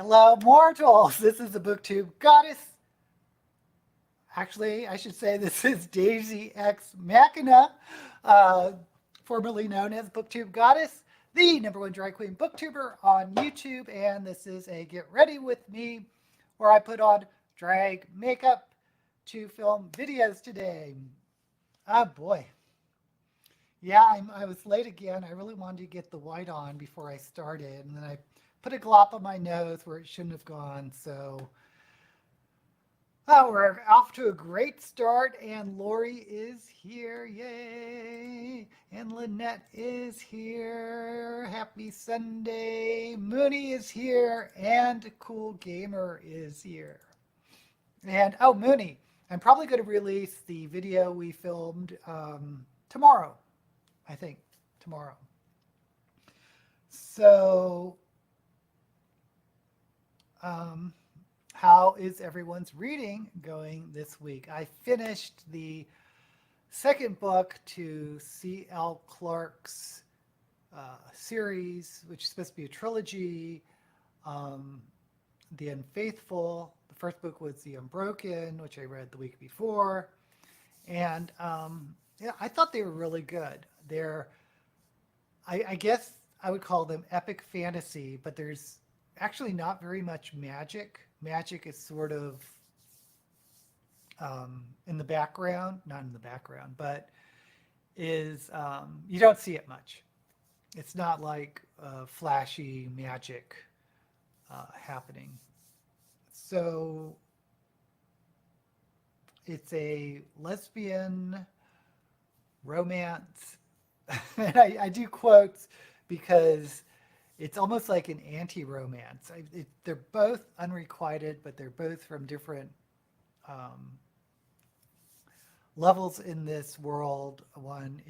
Hello, mortals. This is the booktube goddess. Actually, I should say this is Daisy X Machina, uh, formerly known as Booktube Goddess, the number one drag queen booktuber on YouTube. And this is a Get Ready With Me where I put on drag makeup to film videos today. Oh boy. Yeah, I was late again. I really wanted to get the white on before I started. And then I put a glop on my nose where it shouldn't have gone. So we're off to a great start, and Lori is here, yay! And Lynette is here. Happy Sunday. Mooney is here, and Cool Gamer is here. And oh, Mooney, I'm probably going to release the video we filmed tomorrow. I think tomorrow. So, how is everyone's reading going this week? I finished the second book to C.L. Clarke's series, which is supposed to be a trilogy. The Unfaithful. The first book was The Unbroken, which I read the week before. And yeah, I thought they were really good. I guess I would call them epic fantasy, but there's actually not very much magic. Magic is sort of in the background, not in the background, but is you don't see it much. It's not like flashy magic happening. So it's a lesbian romance. And I do quotes because it's almost like an anti-romance. They're both unrequited, but they're both from different levels in this world. One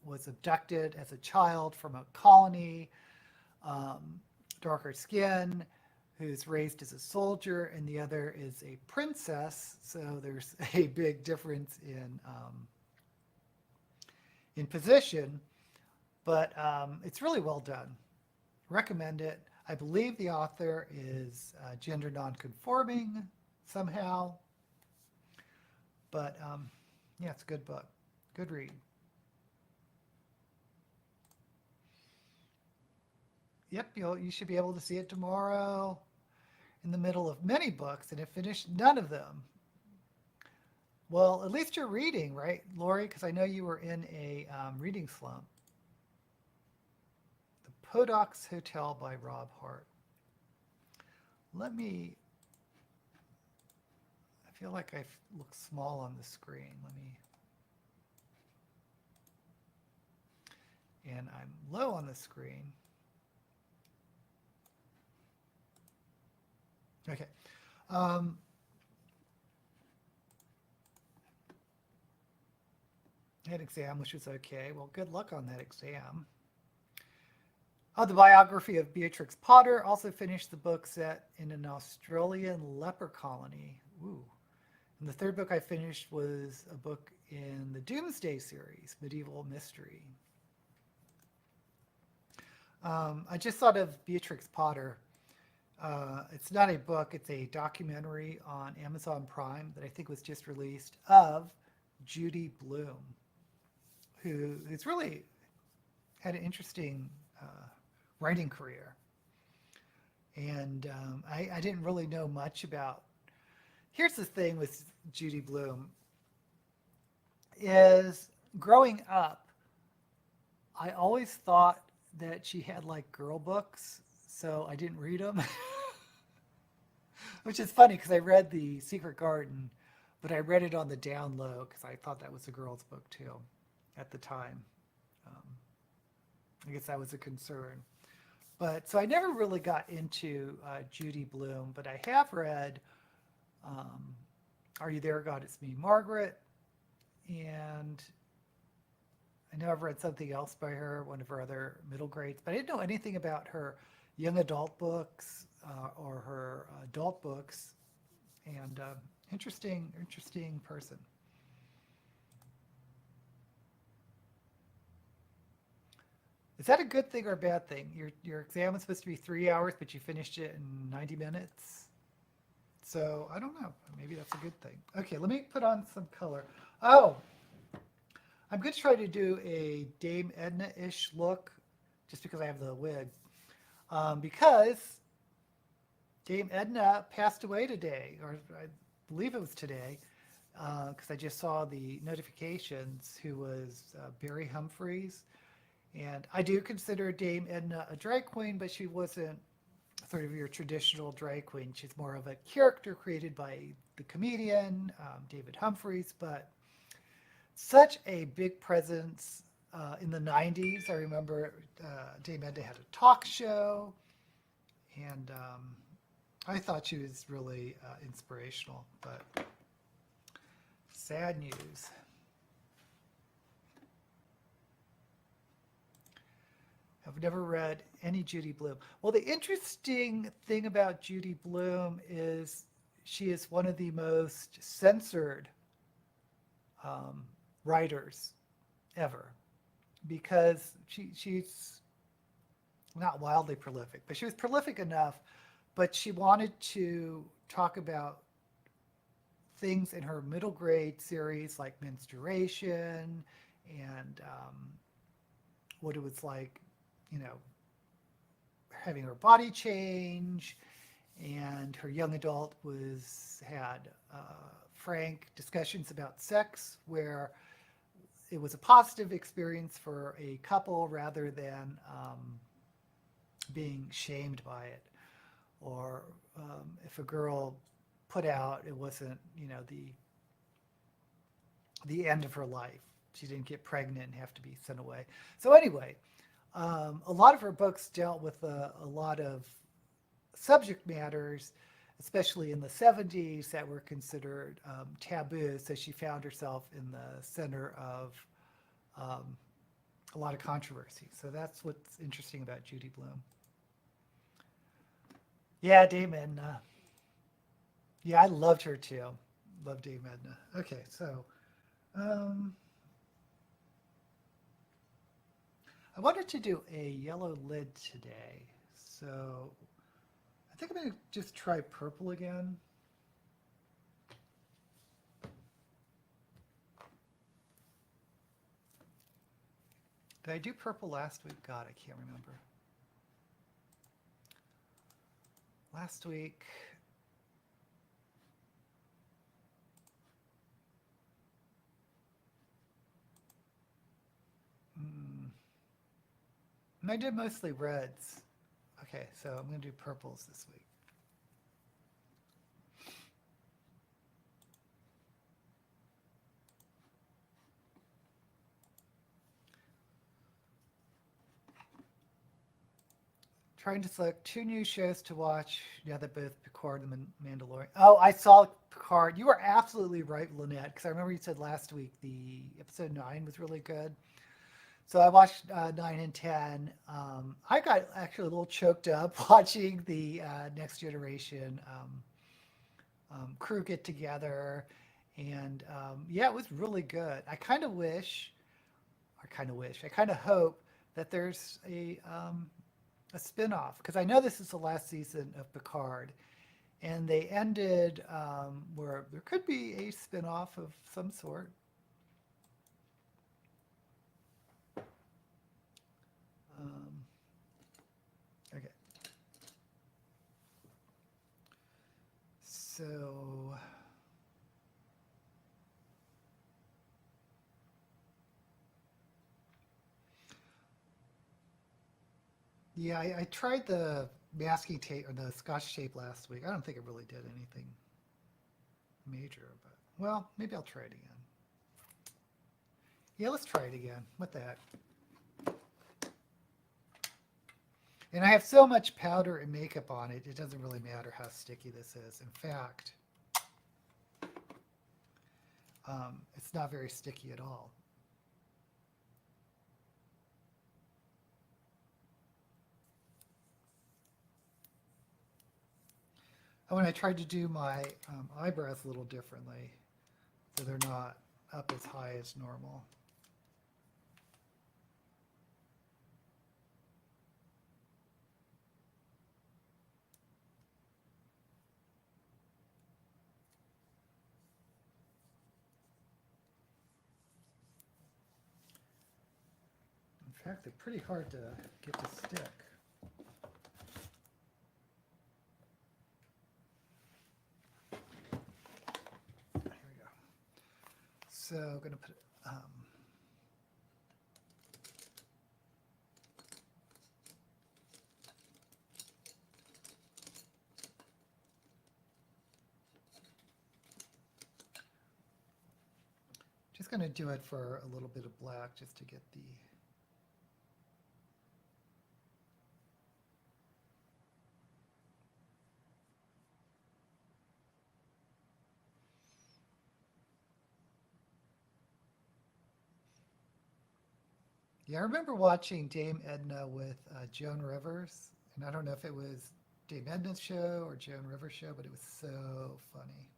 was abducted as a child from a colony, darker skin, who's raised as a soldier, and the other is a princess. So there's a big difference in position, but it's really well done. Recommend it. I believe the author is gender nonconforming somehow, but yeah, it's a good book. Good read. Yep, you should be able to see it tomorrow in the middle of many books and have finished none of them. Well, at least you're reading, right, Lori? Because I know you were in a reading slump. The Podocks Hotel by Rob Hart. I feel like I look small on the screen. And I'm low on the screen. Okay. Had exam, which was okay. Well, good luck on that exam. Oh, the biography of Beatrix Potter. Also finished the book set in an Australian leper colony. Ooh. And the third book I finished was a book in the Doomsday series, Medieval Mystery. I just thought of Beatrix Potter. It's not a book, it's a documentary on Amazon Prime that I think was just released of Judy Blume, who's really had an interesting writing career. And I didn't really know much about. Here's the thing with Judy Blume is growing up, I always thought that she had like girl books, so I didn't read them. Which is funny because I read The Secret Garden, but I read it on the down low because I thought that was a girl's book too at the time. I guess that was a concern. But so I never really got into Judy Blume, but I have read Are You There, God? It's Me, Margaret. And I know I've read something else by her, one of her other middle grades, but I didn't know anything about her young adult books or her adult books. And interesting person. Is that a good thing or a bad thing? Your exam was supposed to be 3 hours, but you finished it in 90 minutes. So I don't know. Maybe that's a good thing. Okay, let me put on some color. Oh, I'm going to try to do a Dame Edna-ish look, just because I have the wig. Because Dame Edna passed away today, or I believe it was today, because I just saw the notifications, who was Barry Humphries. And I do consider Dame Edna a drag queen, but she wasn't sort of your traditional drag queen. She's more of a character created by the comedian, David Humphries, but such a big presence in the 90s. I remember Dame Edna had a talk show, and I thought she was really inspirational, but sad news. I've never read any Judy Blume. Well, the interesting thing about Judy Blume is she is one of the most censored writers ever, because she's not wildly prolific, but she was prolific enough, but she wanted to talk about things in her middle grade series like menstruation and what it was like, having her body change, and her young adult had frank discussions about sex, where it was a positive experience for a couple rather than being shamed by it, or if a girl put out, it wasn't the end of her life. She didn't get pregnant and have to be sent away. So anyway, a lot of her books dealt with a lot of subject matters, especially in the 70s, that were considered taboo. So she found herself in the center of a lot of controversy. So that's what's interesting about Judy Blume. Yeah, Dame Edna. Yeah, I loved her too. Loved Dame Edna. Okay, so I wanted to do a yellow lid today, so I think I'm going to just try purple again. Did I do purple last week? God, I can't remember. Last week, I did mostly reds. Okay, so I'm going to do purples this week. Trying to select 2 new shows to watch now that both Picard and Mandalorian. Oh, I saw Picard. You were absolutely right, Lynette, because I remember you said last week the episode 9 was really good. So I watched 9 and 10. I got actually a little choked up watching the Next Generation crew get together. And yeah, it was really good. I kind of hope that there's a spin-off, because I know this is the last season of Picard. And they ended where there could be a spin-off of some sort. Okay. So yeah, I tried the masking tape or the Scotch tape last week. I don't think it really did anything major, but well, maybe I'll try it again. Yeah, let's try it again. What the heck? And I have so much powder and makeup on it, it doesn't really matter how sticky this is. In fact, it's not very sticky at all. Oh, and I tried to do my eyebrows a little differently, so they're not up as high as normal. fact, they're pretty hard to get to stick. There we go. So I'm going to put just going to do it for a little bit of black just to get the I remember watching Dame Edna with Joan Rivers, and I don't know if it was Dame Edna's show or Joan Rivers' show, but it was so funny.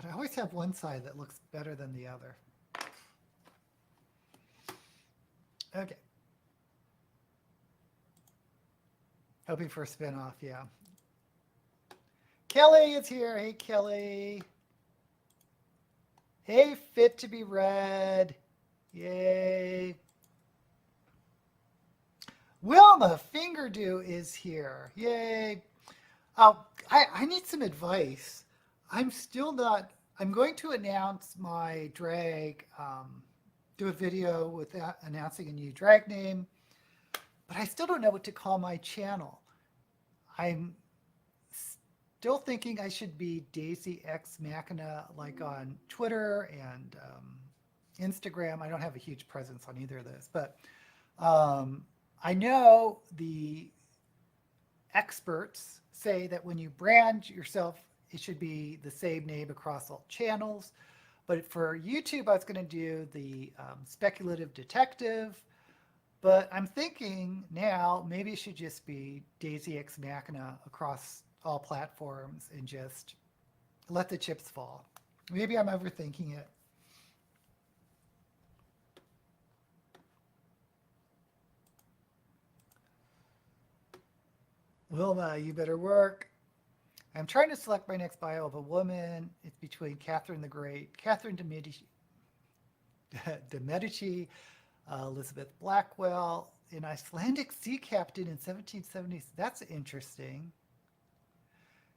But I always have one side that looks better than the other. Okay. Hoping for a spin-off, yeah. Kelly is here. Hey, Kelly. Hey, Fit to be Read. Yay. Wilma Fingerdew is here. Yay. I need some advice. I'm still not, I'm going to announce my drag, do a video with announcing a new drag name, but I still don't know what to call my channel. I'm still thinking I should be Daisy X Machina, like on Twitter and Instagram. I don't have a huge presence on either of those, but I know the experts say that when you brand yourself, it should be the same name across all channels. But for YouTube, I was going to do the speculative detective. But I'm thinking now maybe it should just be Daisy X Machina across all platforms and just let the chips fall. Maybe I'm overthinking it. Wilma, you better work. I'm trying to select my next bio of a woman. It's between Catherine the Great, Catherine de Medici, Elizabeth Blackwell, an Icelandic sea captain in 1770s. That's interesting.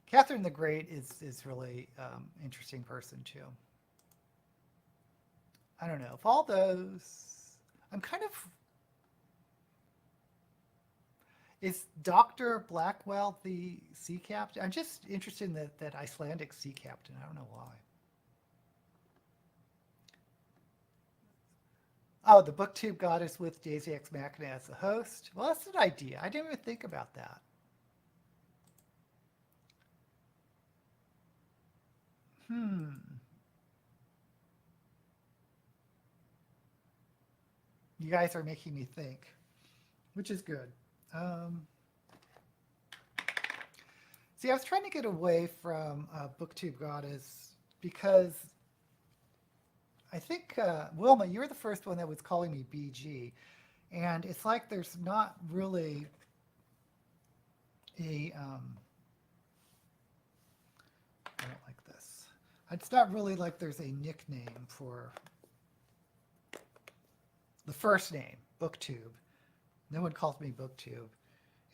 Catherine the Great is really interesting person too. I don't know. If all those, I'm kind of, is Dr. Blackwell the sea captain? I'm just interested in that Icelandic sea captain. I don't know why. Oh, the booktube goddess with Daisy X Machina as the host. Well, that's an idea. I didn't even think about that. You guys are making me think, which is good. See, I was trying to get away from booktube goddess because I think, Wilma, you were the first one that was calling me BG. And it's like there's not really a, I don't like this. It's not really like there's a nickname for the first name, booktube. No one calls me booktube.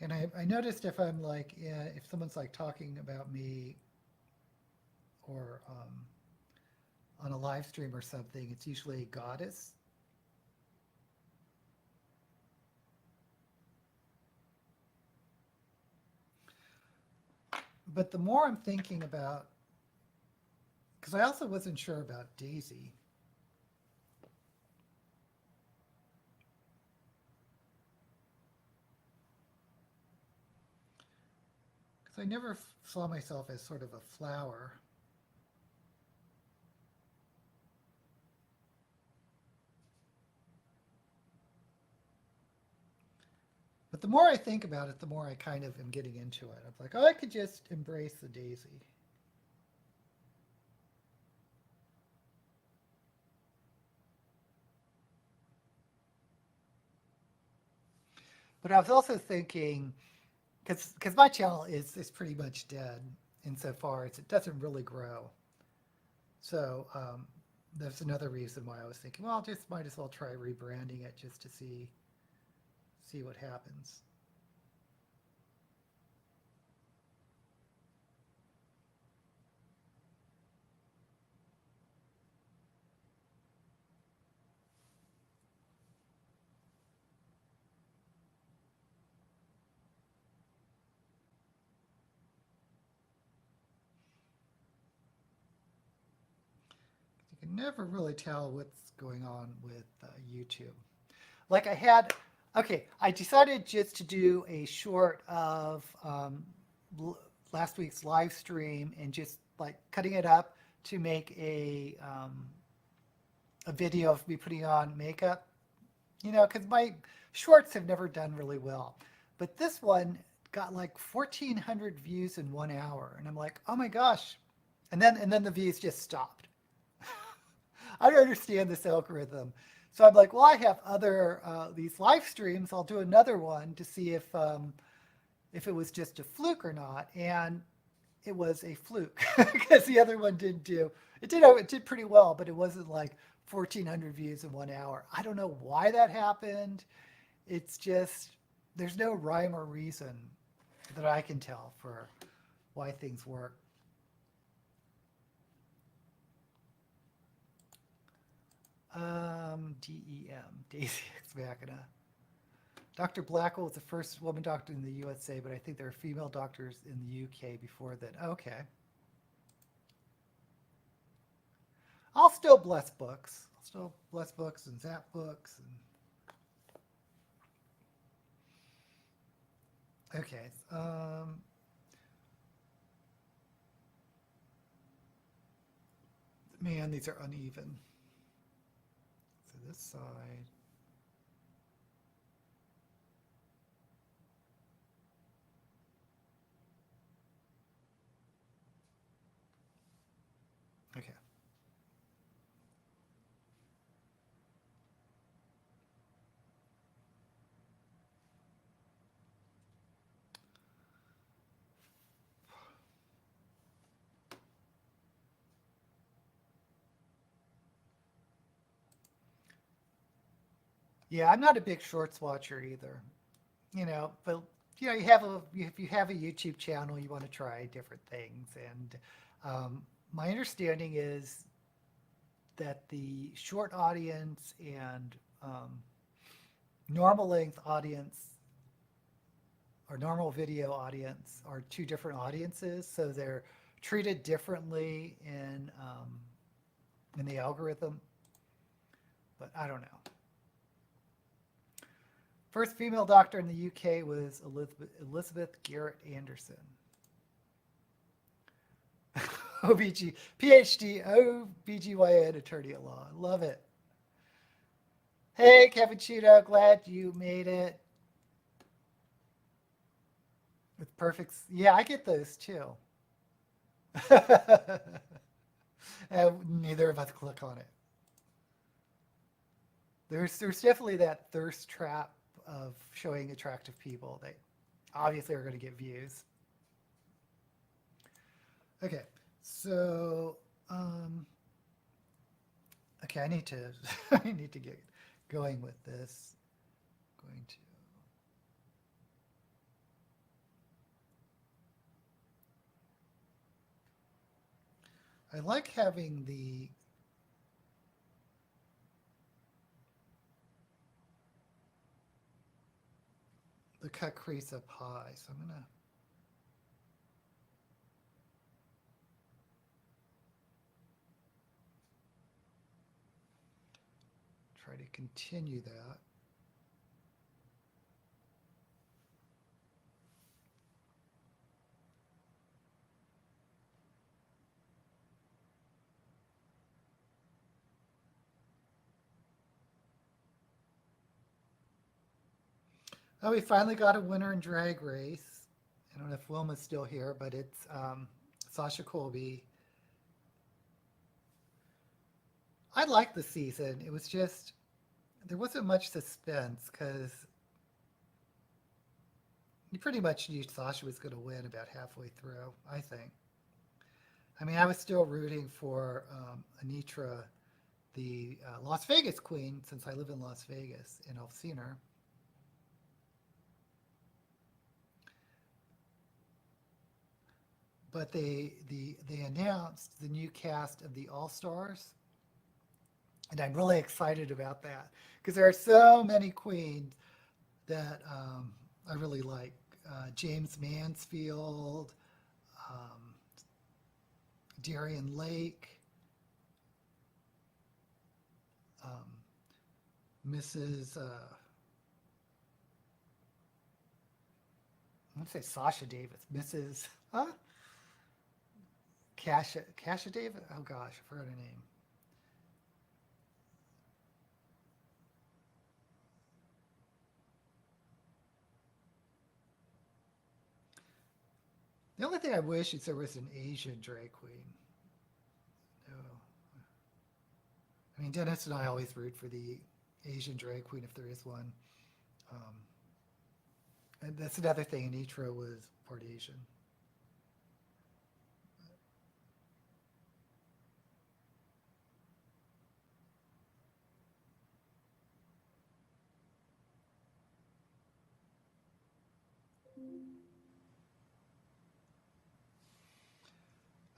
And I noticed if I'm like, if someone's like talking about me or on a live stream or something, it's usually goddess. But the more I'm thinking about, because I also wasn't sure about Daisy. So I never saw myself as sort of a flower. But the more I think about it, the more I kind of am getting into it. I'm like, oh, I could just embrace the daisy. But I was also thinking, because my channel is pretty much dead insofar as it doesn't really grow. So that's another reason why I was thinking, well, just might as well try rebranding it just to see what happens. You can never really tell what's going on with YouTube. Like okay, I decided just to do a short of last week's live stream and just like cutting it up to make a video of me putting on makeup, because my shorts have never done really well. But this one got like 1,400 views in 1 hour, and I'm like, oh my gosh, and then the views just stopped. I don't understand this algorithm. So I'm like, well, I have other these live streams. I'll do another one to see if it was just a fluke or not. And it was a fluke because the other one didn't do. It did pretty well, but it wasn't like 1,400 views in 1 hour. I don't know why that happened. It's just there's no rhyme or reason that I can tell for why things work. DEM, Daisy Ex Machina. Dr. Blackwell was the first woman doctor in the USA, but I think there are female doctors in the UK before that. Okay. I'll still bless books. I'll still bless books and zap books. Okay. Man, these are uneven. So this side. Okay. Yeah, I'm not a big shorts watcher either. But if you have a YouTube channel, you want to try different things. And my understanding is that the short audience and normal length audience or normal video audience are two different audiences, so they're treated differently in the algorithm. But I don't know. First female doctor in the UK was Elizabeth Garrett Anderson. PhD, OBGYN attorney at law. I love it. Hey, Cappuccino, glad you made it. With perfect, yeah, I get those too. And neither of us click on it. There's definitely that thirst trap of showing attractive people. They obviously are going to get views. Okay, so okay, I need to I need to get going with this. Going to. I like having the cut crease up high, so I'm gonna try to continue that. Oh, we finally got a winner in Drag Race. I don't know if Wilma's still here, but it's Sasha Colby. I liked the season. It was just, there wasn't much suspense because you pretty much knew Sasha was going to win about halfway through, I think. I mean, I was still rooting for Anitra, the Las Vegas queen, since I live in Las Vegas and I've seen her. But they announced the new cast of the All Stars, and I'm really excited about that because there are so many queens that I really like. James Mansfield, um, Darian Lake, um, Mrs. I want to say Sasha Davis, Mrs. Kasha Davis. Oh gosh, I forgot her name. The only thing I wish is there was an Asian drag queen. No, I mean Dennis and I always root for the Asian drag queen if there is one. Um, and that's another thing. Anitra was part Asian.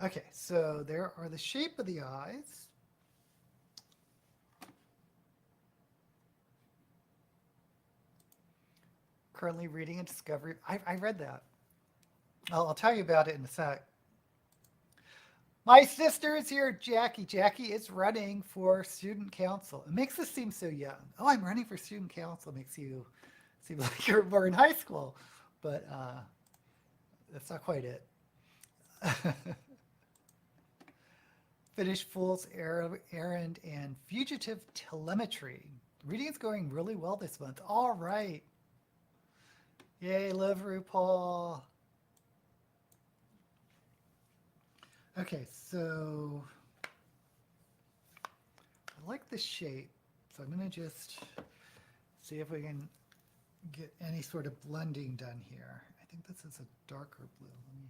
Okay, so there are the shape of the eyes. Currently reading a discovery. I read that. I'll tell you about it in a sec. My sister is here, Jackie. Jackie is running for student council. It makes us seem so young. Oh, I'm running for student council. Makes you seem like you're more in high school, but that's not quite it. Finished Fool's Errand and Fugitive Telemetry. Reading is going really well this month. All right. Yay, love RuPaul. Okay, so I like the shape. So I'm going to just see if we can get any sort of blending done here. I think this is a darker blue. Let me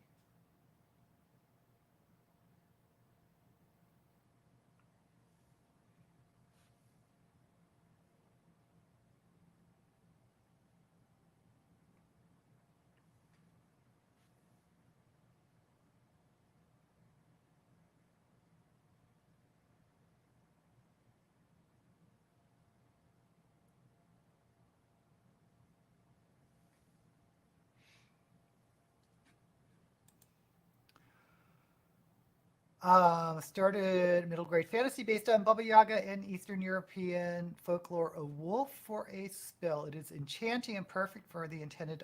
started middle grade fantasy based on Baba Yaga and Eastern European folklore. A wolf for a spell. It is enchanting and perfect for the intended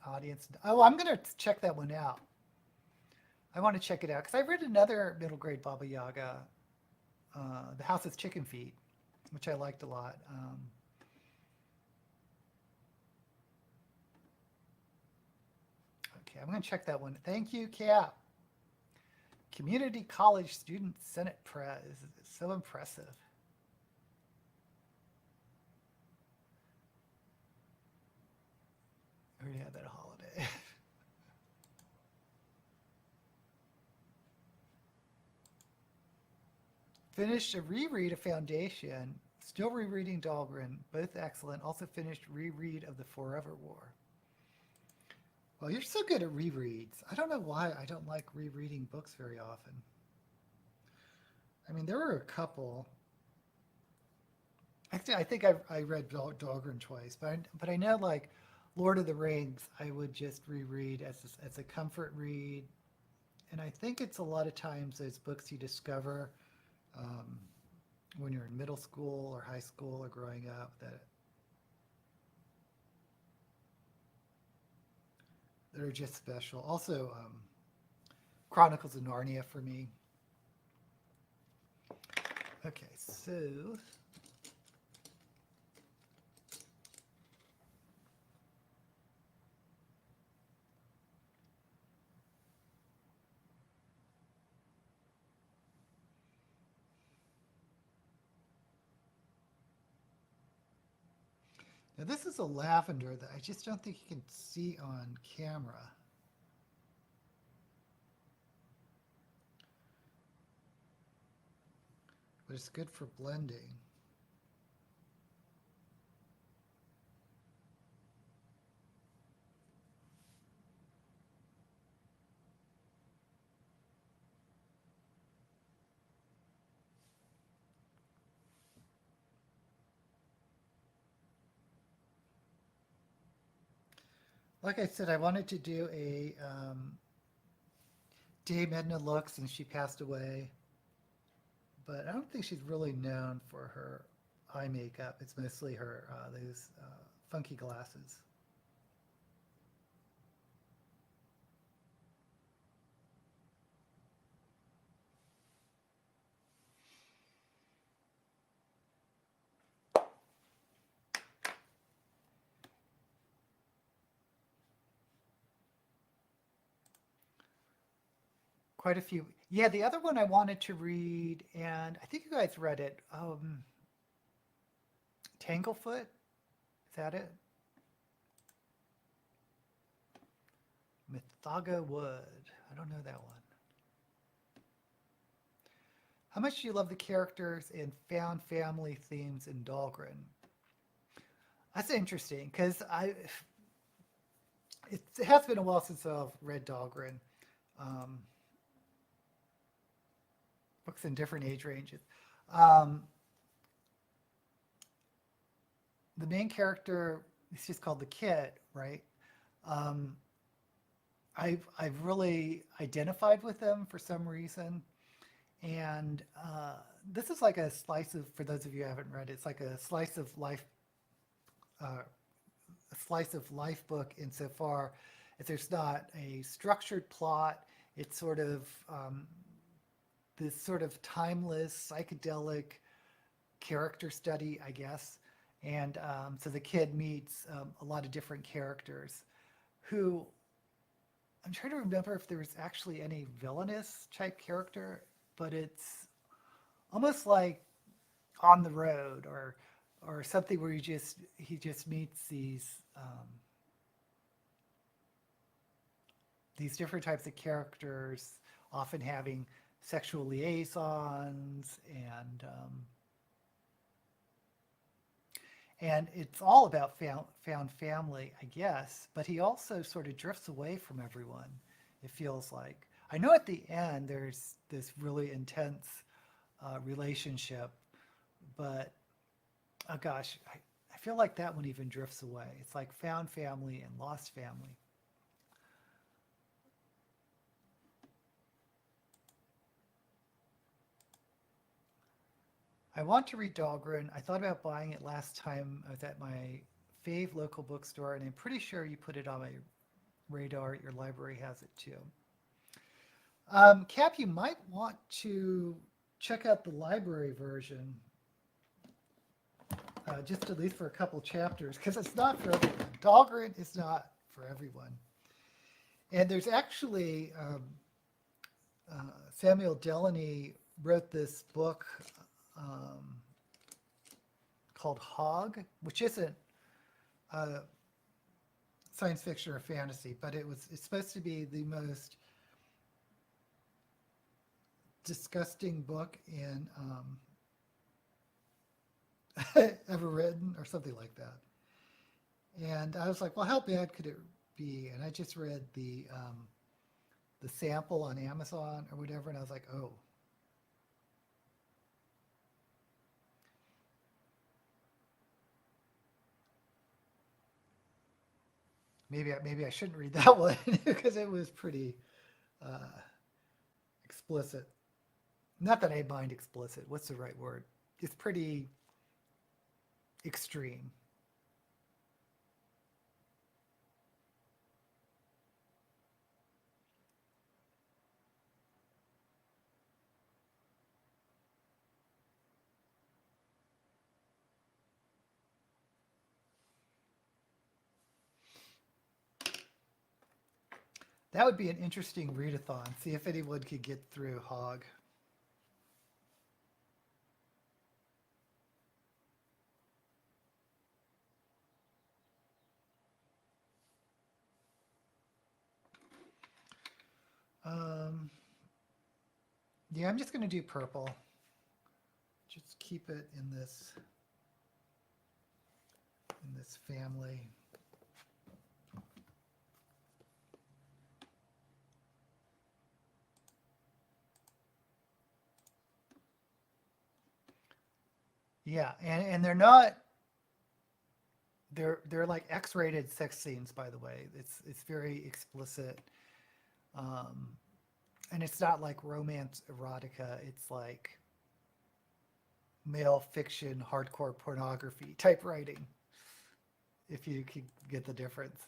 audience. Oh, I'm going to check that one out. I want to check it out because I read another middle grade Baba Yaga, The House of Chicken Feet, which I liked a lot. Okay, I'm going to check that one. Thank you, Cap. Community College Student Senate Press. So impressive. I already had that holiday. Finished a reread of Foundation. Still rereading Dahlgren. Both excellent. Also finished reread of The Forever War. Well, you're so good at rereads. I don't know why I don't like rereading books very often. I mean, there were a couple. Actually, I think I read Dahlgren twice, but I know like Lord of the Rings, I would just reread as a comfort read, and I think it's a lot of times those books you discover um, when you're in middle school or high school or growing up that are just special. Also, Chronicles of Narnia for me. Okay, so. Now this is a lavender that I just don't think you can see on camera. But it's good for blending. Like I said, I wanted to do a Dame Edna look since she passed away. But I don't think she's really known for her eye makeup. It's mostly her those funky glasses. Quite a few. Yeah, the other one I wanted to read, and I think you guys read it. Tanglefoot, is that it? Mythaga Wood. I don't know that one. How much do you love the characters and found family themes in Dahlgren? That's interesting because it has been a while since I've read Dahlgren. Books in different age ranges. The main character is just called the kid, right? I've really identified with them for some reason, and this is like a slice of, for those of you who haven't read it, it's like a slice of life book insofar as there's not a structured plot. It's sort of this sort of timeless psychedelic character study, I guess. And so the kid meets a lot of different characters who, I'm trying to remember if there was actually any villainous type character, but it's almost like On the Road or something where he just meets these different types of characters, often having sexual liaisons, and it's all about found family, I guess. But he also sort of drifts away from everyone, it feels like. I know at the end there's this really intense relationship, but oh gosh, I feel like that one even drifts away. It's like found family and lost family. I want to read Dahlgren. I thought about buying it last time I was at my fave local bookstore, and I'm pretty sure you put it on my radar. Your library has it too. Cap, you might want to check out the library version, just at least for a couple chapters, because it's not for everyone. Dahlgren is not for everyone. And there's actually, Samuel Delany wrote this book called Hog, which isn't science fiction or fantasy, but it's supposed to be the most disgusting book in ever written, or something like that. And I was like, well, how bad could it be? And I just read the sample on Amazon or whatever, and I was like, oh. Maybe I shouldn't read that one because it was pretty explicit. Not that I mind explicit. What's the right word? It's pretty extreme. That would be an interesting readathon. See if anyone could get through Hog. Um, yeah, I'm just going to do purple. Just keep it in this family. Yeah, and they're not they're like X-rated sex scenes, by the way. It's very explicit. Um, and it's not like romance erotica. It's like male fiction, hardcore pornography type writing, if you can get the difference.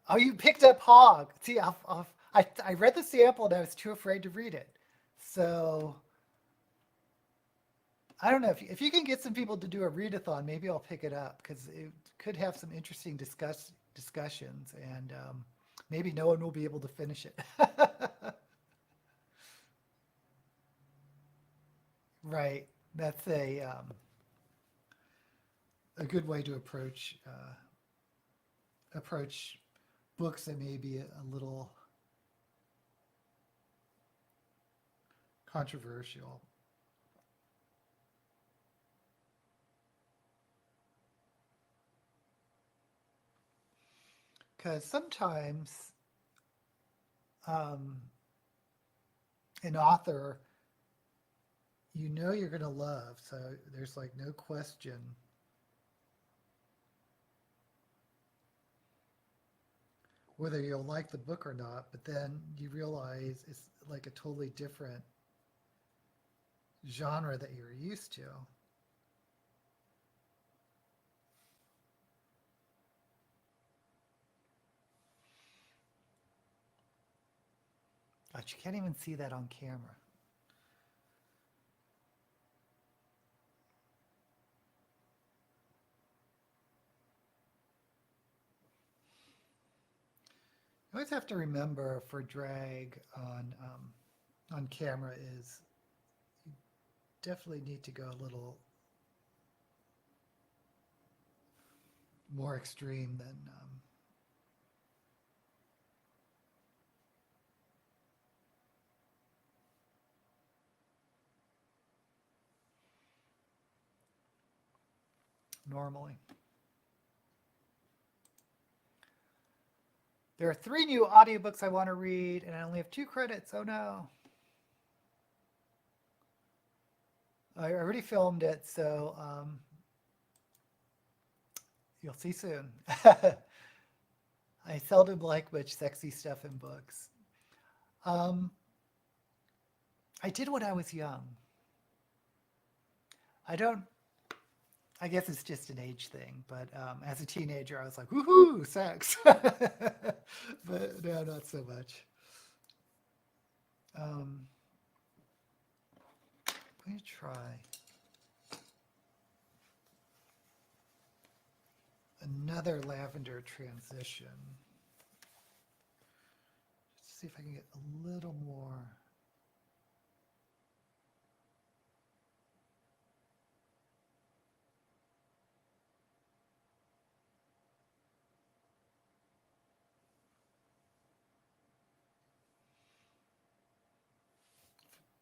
Oh, you picked up Hog. See, I read the sample and I was too afraid to read it. So I don't know if you can get some people to do a readathon, maybe I'll pick it up because it could have some interesting discussions, and maybe no one will be able to finish it. Right. That's a good way to approach books that may be a little controversial. Because sometimes um, an author you know you're going to love, so there's like no question whether you'll like the book or not, but then you realize it's like a totally different genre that you're used to. But you can't even see that on camera. You always have to remember for drag on camera is you definitely need to go a little more extreme than normally. There are 3 new audiobooks I want to read, and I only have 2 credits. Oh no. I already filmed it, so you'll see soon. I seldom like much sexy stuff in books. Um, I did when I was young. I don't. I guess it's just an age thing, but as a teenager, I was like, "Woohoo, sex!" But no, not so much. Um, let me try another lavender transition. Let's see if I can get a little more.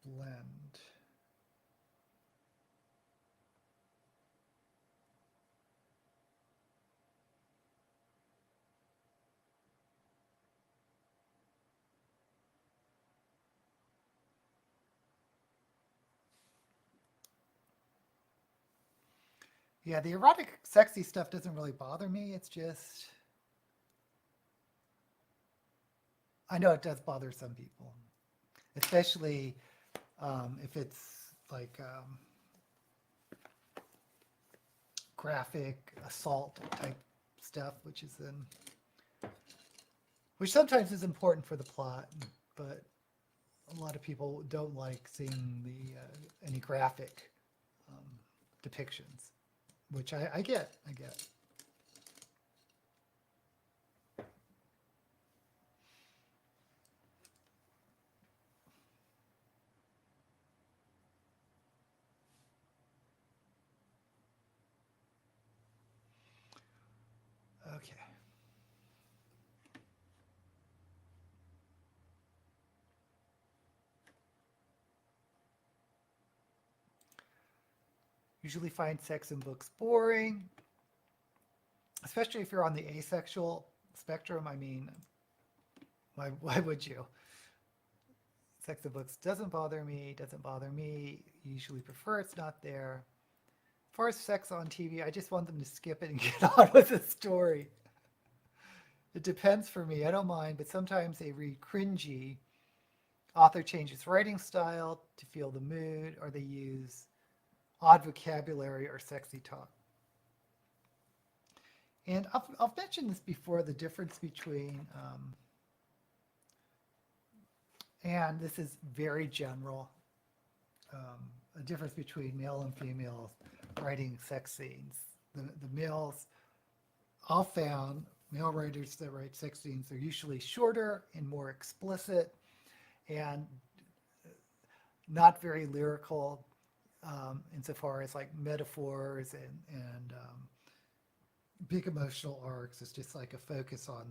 Blend. Yeah, the erotic, sexy stuff doesn't really bother me. It's just, I know it does bother some people, especially if it's like graphic assault type stuff, which sometimes is important for the plot, but a lot of people don't like seeing the any graphic um, depictions, which I get. I get. Okay. usually find sex in books boring, especially if you're on the asexual spectrum. I mean, why would you? Sex in books doesn't bother me, usually prefer it's not there. As far as sex on TV, I just want them to skip it and get on with the story. It depends for me. I don't mind, but sometimes they read cringy. Author changes writing style to feel the mood, or they use odd vocabulary or sexy talk. And I've mentioned this before, the difference between, and this is very general, a difference between male and female writing sex scenes. The males, all found, male writers that write sex scenes are usually shorter and more explicit and not very lyrical, insofar as like metaphors and big emotional arcs. It's just like a focus on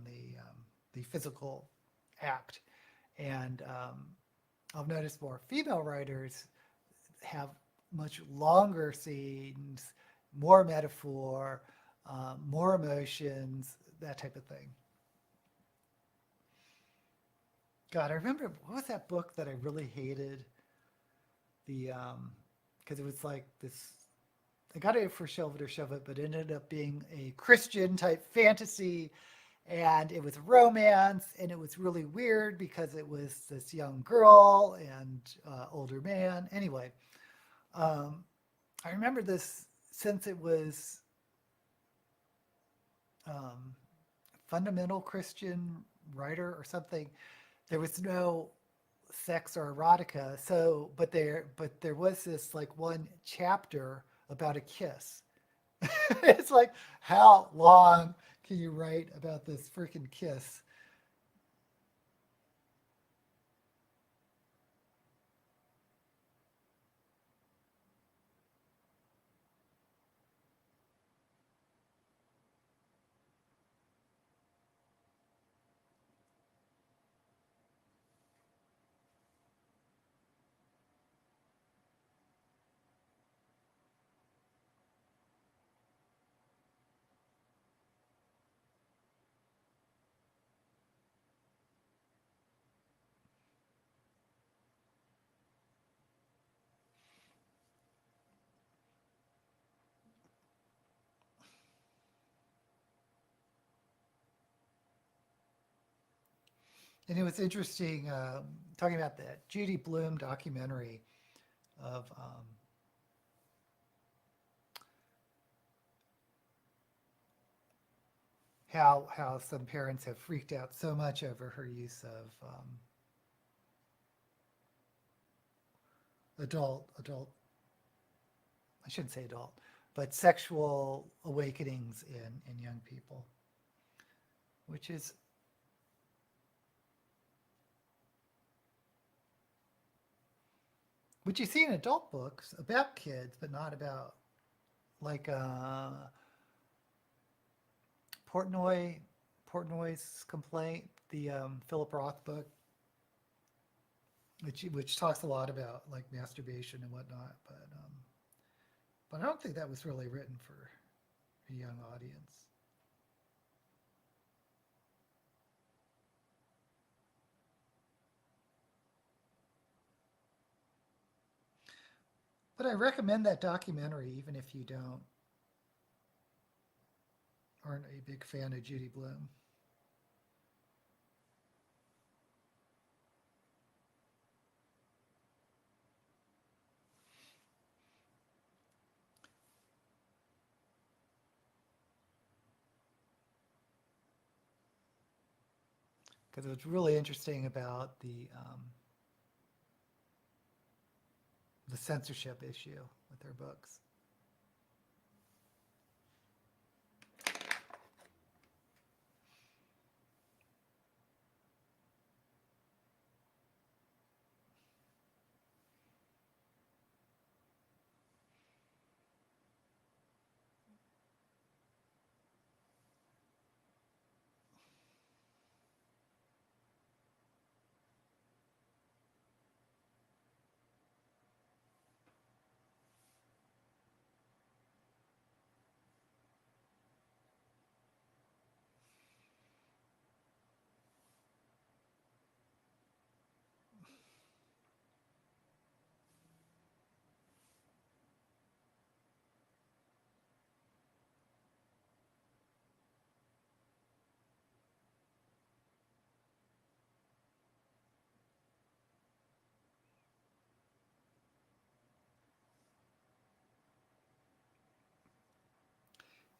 the physical act. And I've noticed more female writers have much longer scenes, more metaphor, more emotions, that type of thing. God, I remember, what was that book that I really hated? Because it was like this, I got it for Shelve It or Shove It, but it ended up being a Christian type fantasy, and it was romance, and it was really weird because it was this young girl and older man. Anyway, I remember this since it was fundamental Christian writer or something. There was no sex or erotica, so but there was this like one chapter about a kiss. It's like, how long can you write about this freaking kiss? And it was interesting, talking about that Judy Blume documentary of how some parents have freaked out so much over her use of adult, I shouldn't say adult, but sexual awakenings in young people, which is, which you see in adult books about kids, but not about, like Portnoy, Portnoy's Complaint, the Philip Roth book, which talks a lot about like masturbation and whatnot, but I don't think that was really written for a young audience. But I recommend that documentary, even if you don't aren't a big fan of Judy Blume. Because it was really interesting about the censorship issue with their books.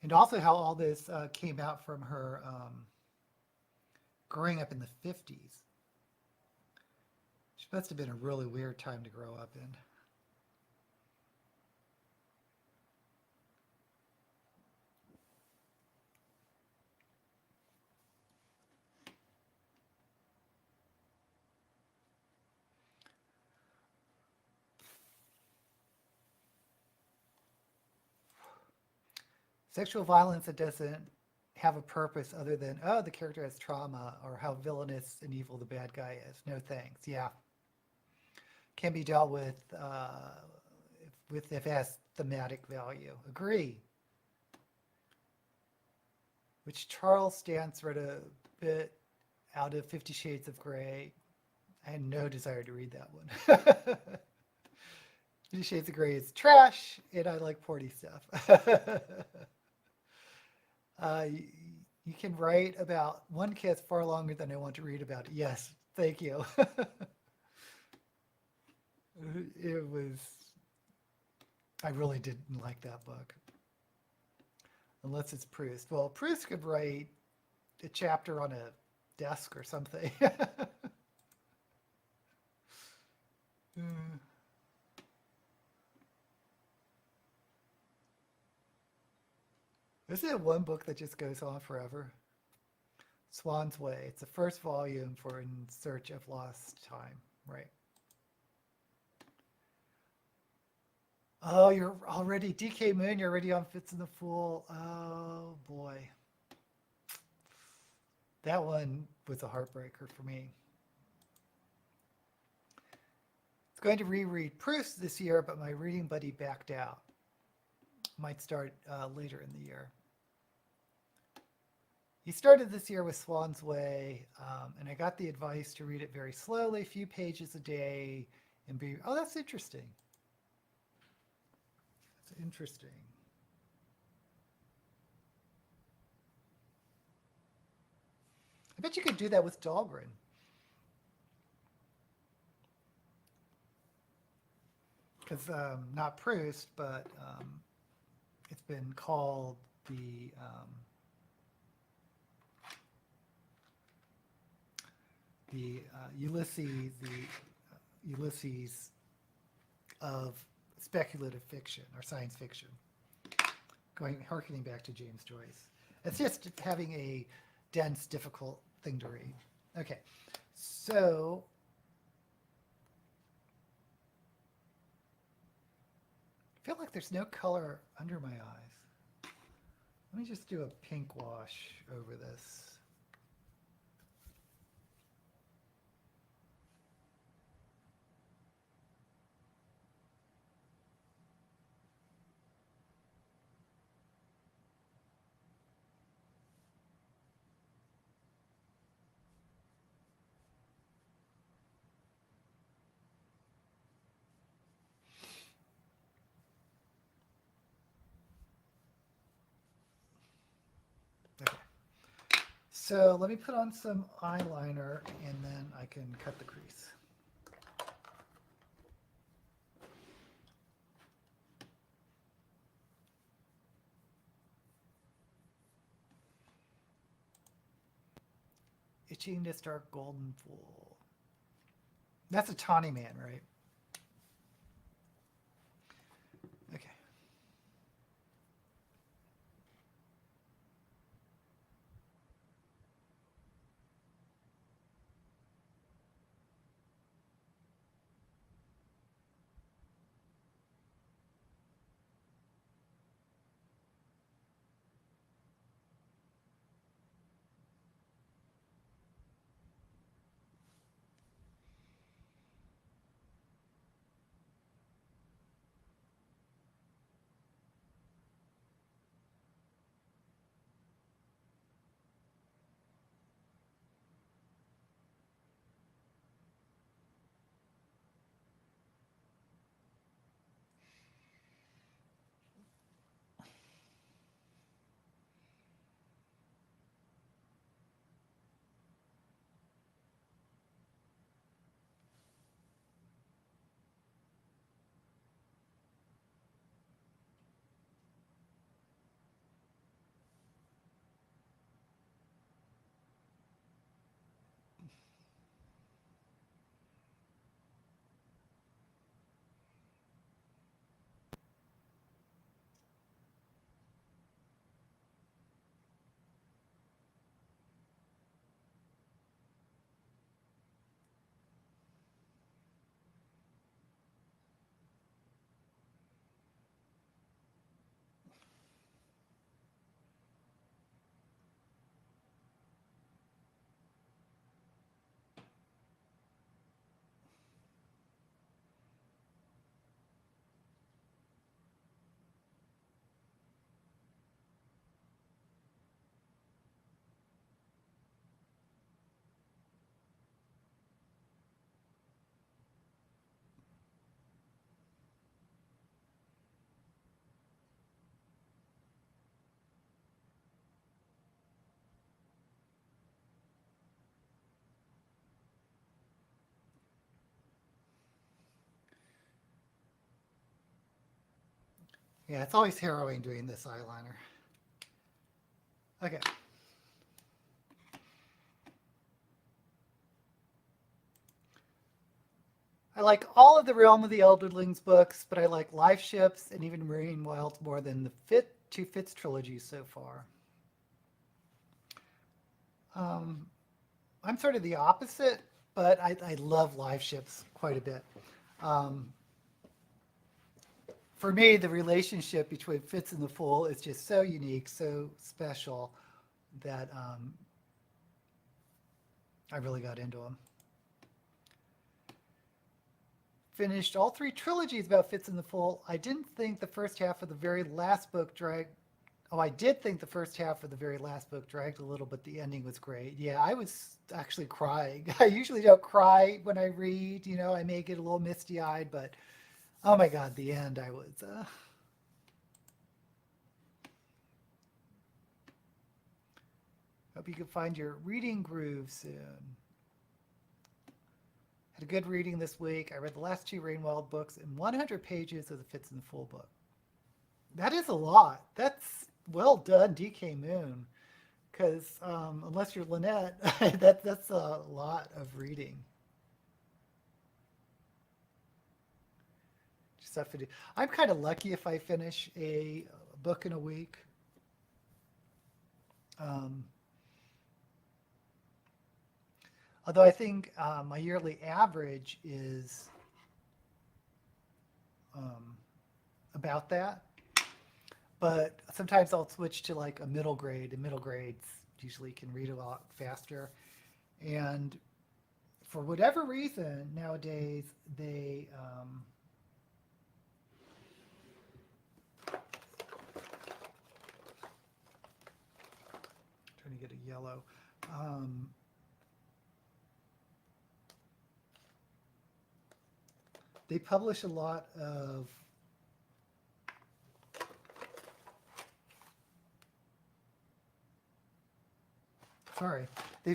And also how all this came out from her growing up in the 50s. She must have been a really weird time to grow up in. Sexual violence that doesn't have a purpose other than, oh, the character has trauma, or how villainous and evil the bad guy is. No thanks. Yeah. Can be dealt with if it has thematic value. Agree. Which Charles Stantz read a bit out of 50 Shades of Grey. I had no desire to read that one. 50 Shades of Grey is trash, and I like porny stuff. You can write about one kiss far longer than I want to read about it. Yes, thank you. It was, I really didn't like that book. Unless it's Proust. Well, Proust could write a chapter on a desk or something. Isn't it one book that just goes on forever? Swan's Way. It's the first volume for In Search of Lost Time, right? Oh, you're already, DK Moon, you're already on Fitz and the Fool. Oh, boy. That one was a heartbreaker for me. It's going to reread Proust this year, but my reading buddy backed out. Might start later in the year. He started this year with Swan's Way, and I got the advice to read it very slowly, a few pages a day, and be, oh, that's interesting. That's interesting. I bet you could do that with Dahlgren. Because not Proust, but it's been called the Ulysses of speculative fiction or science fiction. Harkening back to James Joyce. It's just having a dense, difficult thing to read. Okay, so I feel like there's no color under my eyes. Let me just do a pink wash over this. Okay. So let me put on some eyeliner and then I can cut the crease. Itching to start Golden Fool. That's a Tawny Man, right? Okay. Yeah, it's always harrowing doing this eyeliner. Okay. I like all of the Realm of the Elderlings books, but I like Life Ships and even Marine Wilds more than the two Fitz trilogies so far. Um, I'm sort of the opposite, but I love Life Ships quite a bit. Um, for me, the relationship between Fitz and the Fool is just so unique, so special that I really got into them. Finished all three trilogies about Fitz and the Fool. I didn't think the first half of the very last book dragged. Oh, I did think the first half of the very last book dragged a little, but the ending was great. Yeah, I was actually crying. I usually don't cry when I read. You know, I may get a little misty-eyed, but oh my God, the end, I was. Hope you can find your reading groove soon. Had a good reading this week. I read the last two Rainwild books and 100 pages of the Fitz and the Fool book. That is a lot. That's well done, DK Moon. Because unless you're Lynette, that's a lot of reading. Just have to do. I'm kind of lucky if I finish a book in a week. Um, although I think my yearly average is about that. But sometimes I'll switch to like a middle grade, and middle grades usually can read a lot faster. And for whatever reason, nowadays they trying to get a yellow. They publish a lot of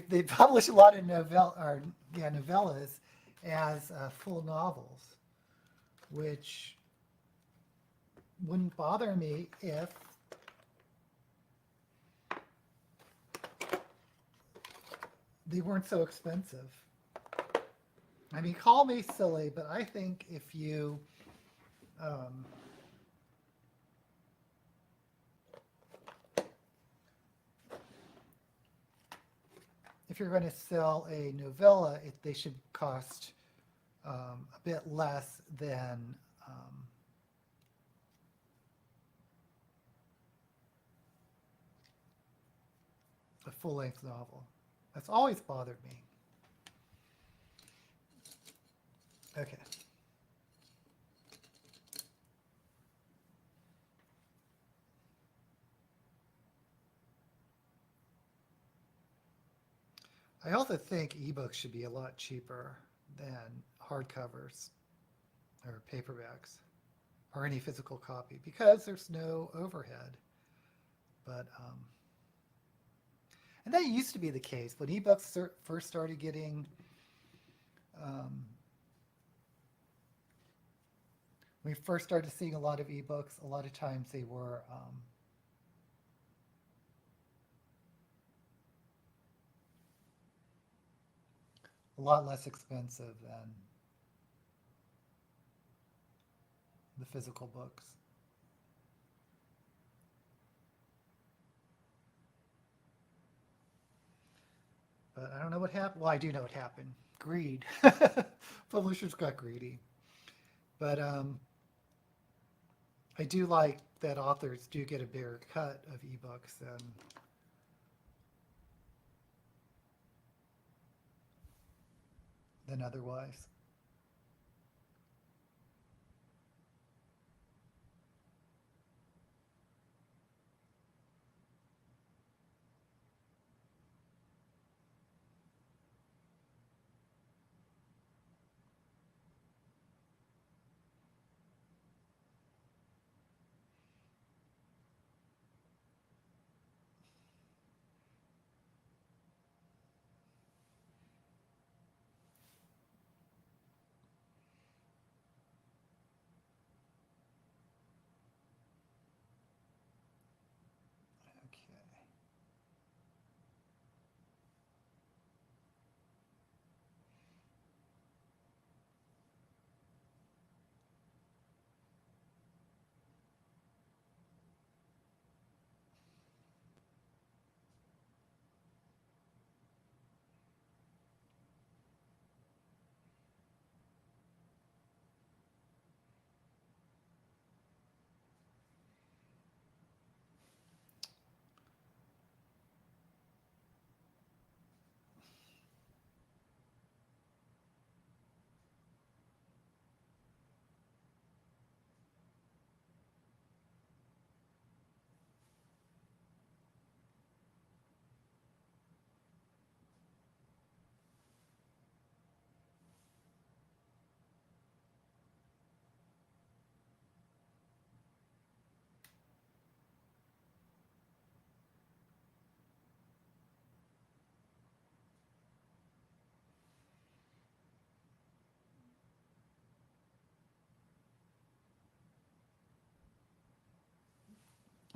they publish a lot of novellas as full novels, which wouldn't bother me if they weren't so expensive. I mean, call me silly, but I think if you if you're going to sell a novella, they should cost a bit less than a full-length novel. That's always bothered me. Okay. I also think ebooks should be a lot cheaper than hardcovers or paperbacks or any physical copy because there's no overhead. But and that used to be the case when ebooks first started getting we first started seeing a lot of ebooks. A lot of times they were a lot less expensive than the physical books. But I don't know what happened. Well, I do know what happened. Greed. Publishers got greedy. But I do like that authors do get a bigger cut of ebooks than otherwise.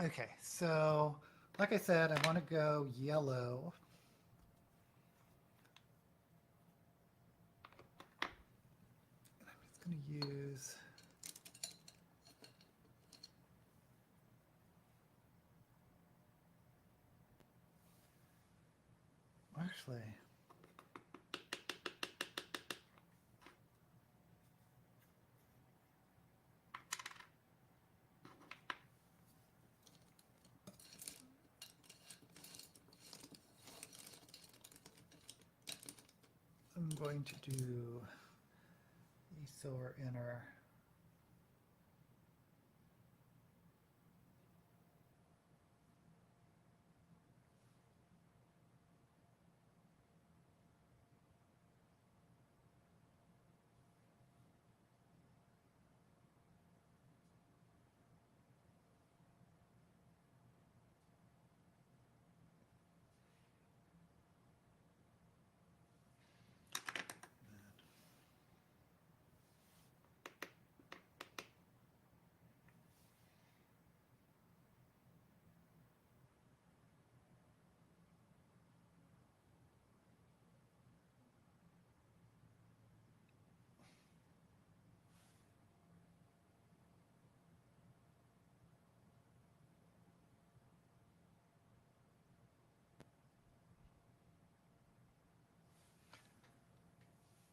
Okay, so like I said, I want to go yellow. I'm just going to use actually. I'm going to do ESOR inner.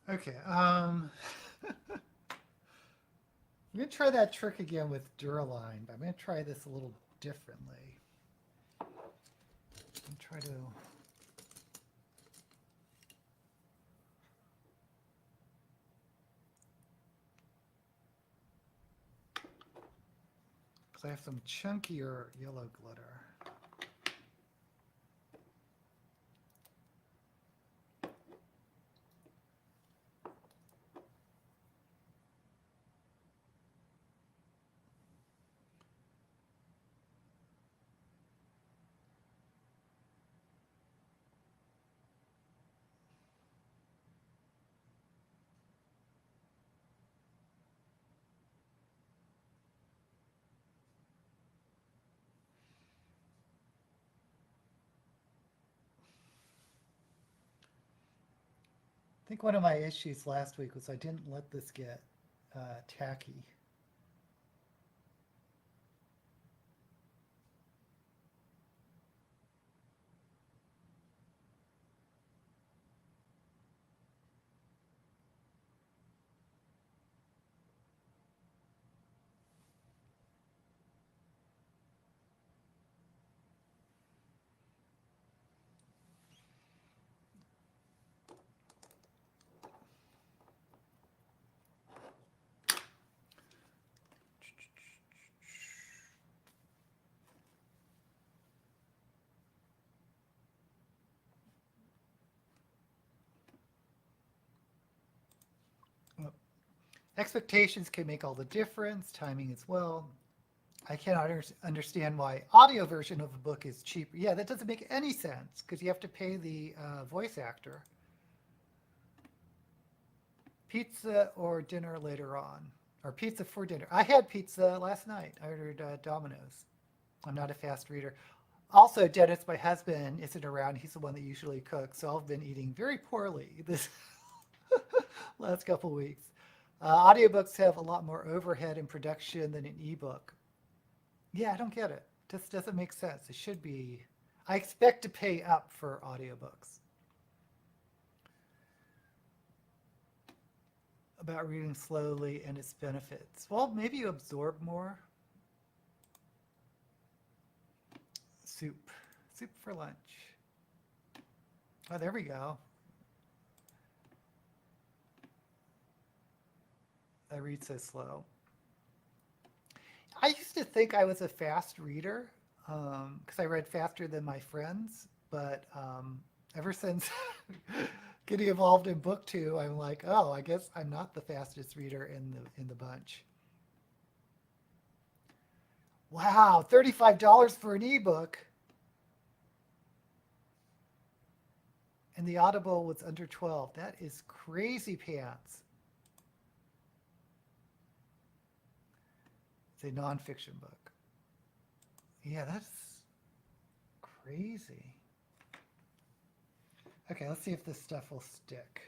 Okay, I'm going to try that trick again with Duraline, but I'm going to try this a little differently. And try to because I have some chunkier yellow glitter. I think one of my issues last week was I didn't let this get tacky. Expectations can make all the difference, timing as well. I cannot understand why audio version of a book is cheaper. Yeah, that doesn't make any sense because you have to pay the voice actor. Pizza or dinner later on, or pizza for dinner. I had pizza last night. I ordered Domino's. I'm not a fast reader. Also, Dennis, my husband, isn't around. He's the one that usually cooks, so I've been eating very poorly this last couple weeks. Audiobooks have a lot more overhead and production than an ebook. Yeah, I don't get it. Just doesn't make sense. It should be. I expect to pay up for audiobooks. About reading slowly and its benefits. Well, maybe you absorb more. Soup. Soup for lunch. Oh, there we go. I read so slow. I used to think I was a fast reader because I read faster than my friends, but ever since getting involved in booktube, I'm like, oh, I guess I'm not the fastest reader in the bunch. Wow, $35 for an ebook, and the Audible was under 12. That is crazy pants. It's a nonfiction book. Yeah, that's crazy. Okay, let's see if this stuff will stick.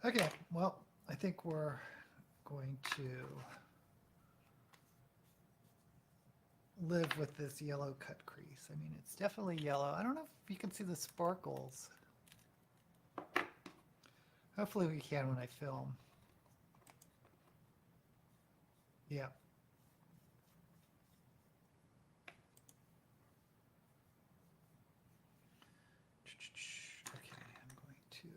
Okay, well, I think we're going to live with this yellow cut crease. I mean, it's definitely yellow. I don't know if you can see the sparkles. Hopefully we can when I film. Yeah. Okay, I'm going to...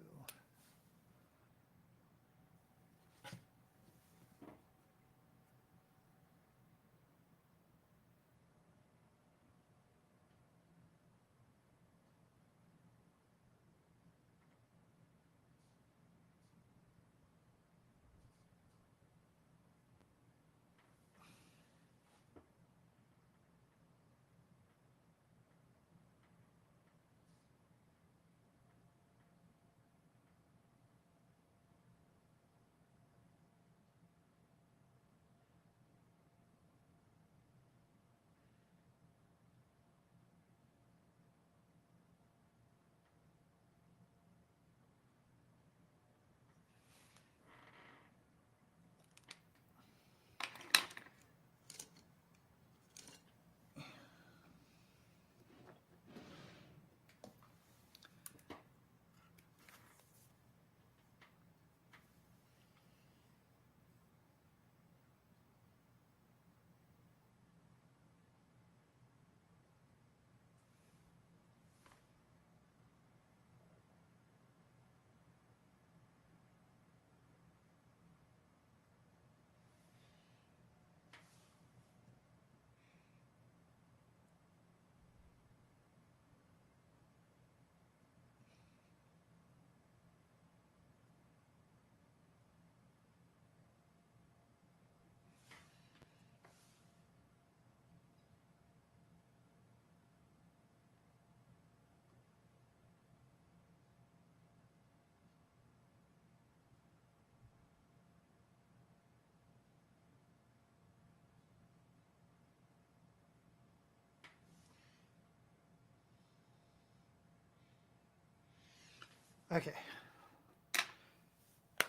Okay.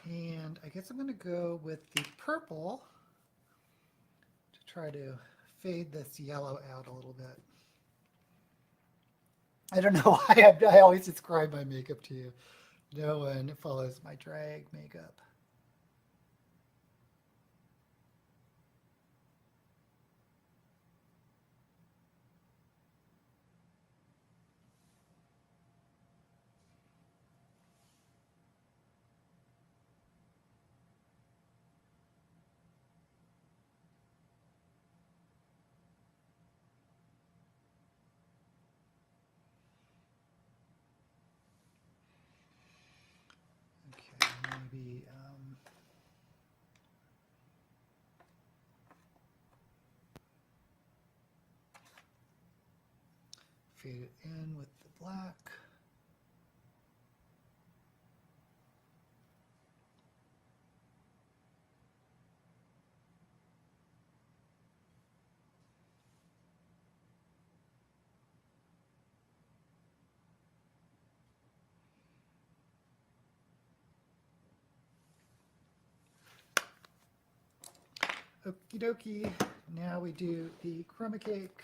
And I guess I'm going to go with the purple to try to fade this yellow out a little bit. I don't know why I always describe my makeup to you. No one follows my drag makeup. Okay, maybe fade it in with the black. Okie dokie. Now we do the chroma cake.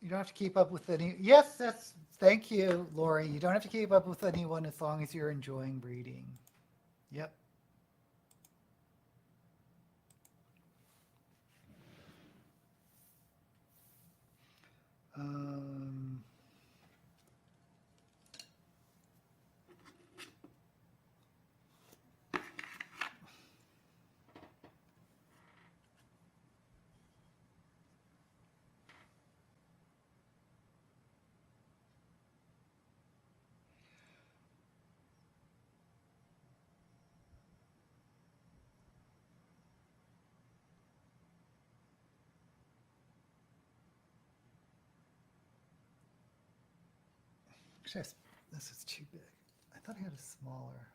You don't have to keep up with any. Yes, that's. Thank you, Lori. You don't have to keep up with anyone as long as you're enjoying reading. Yep. Um, actually, this is too big. I thought I had a smaller.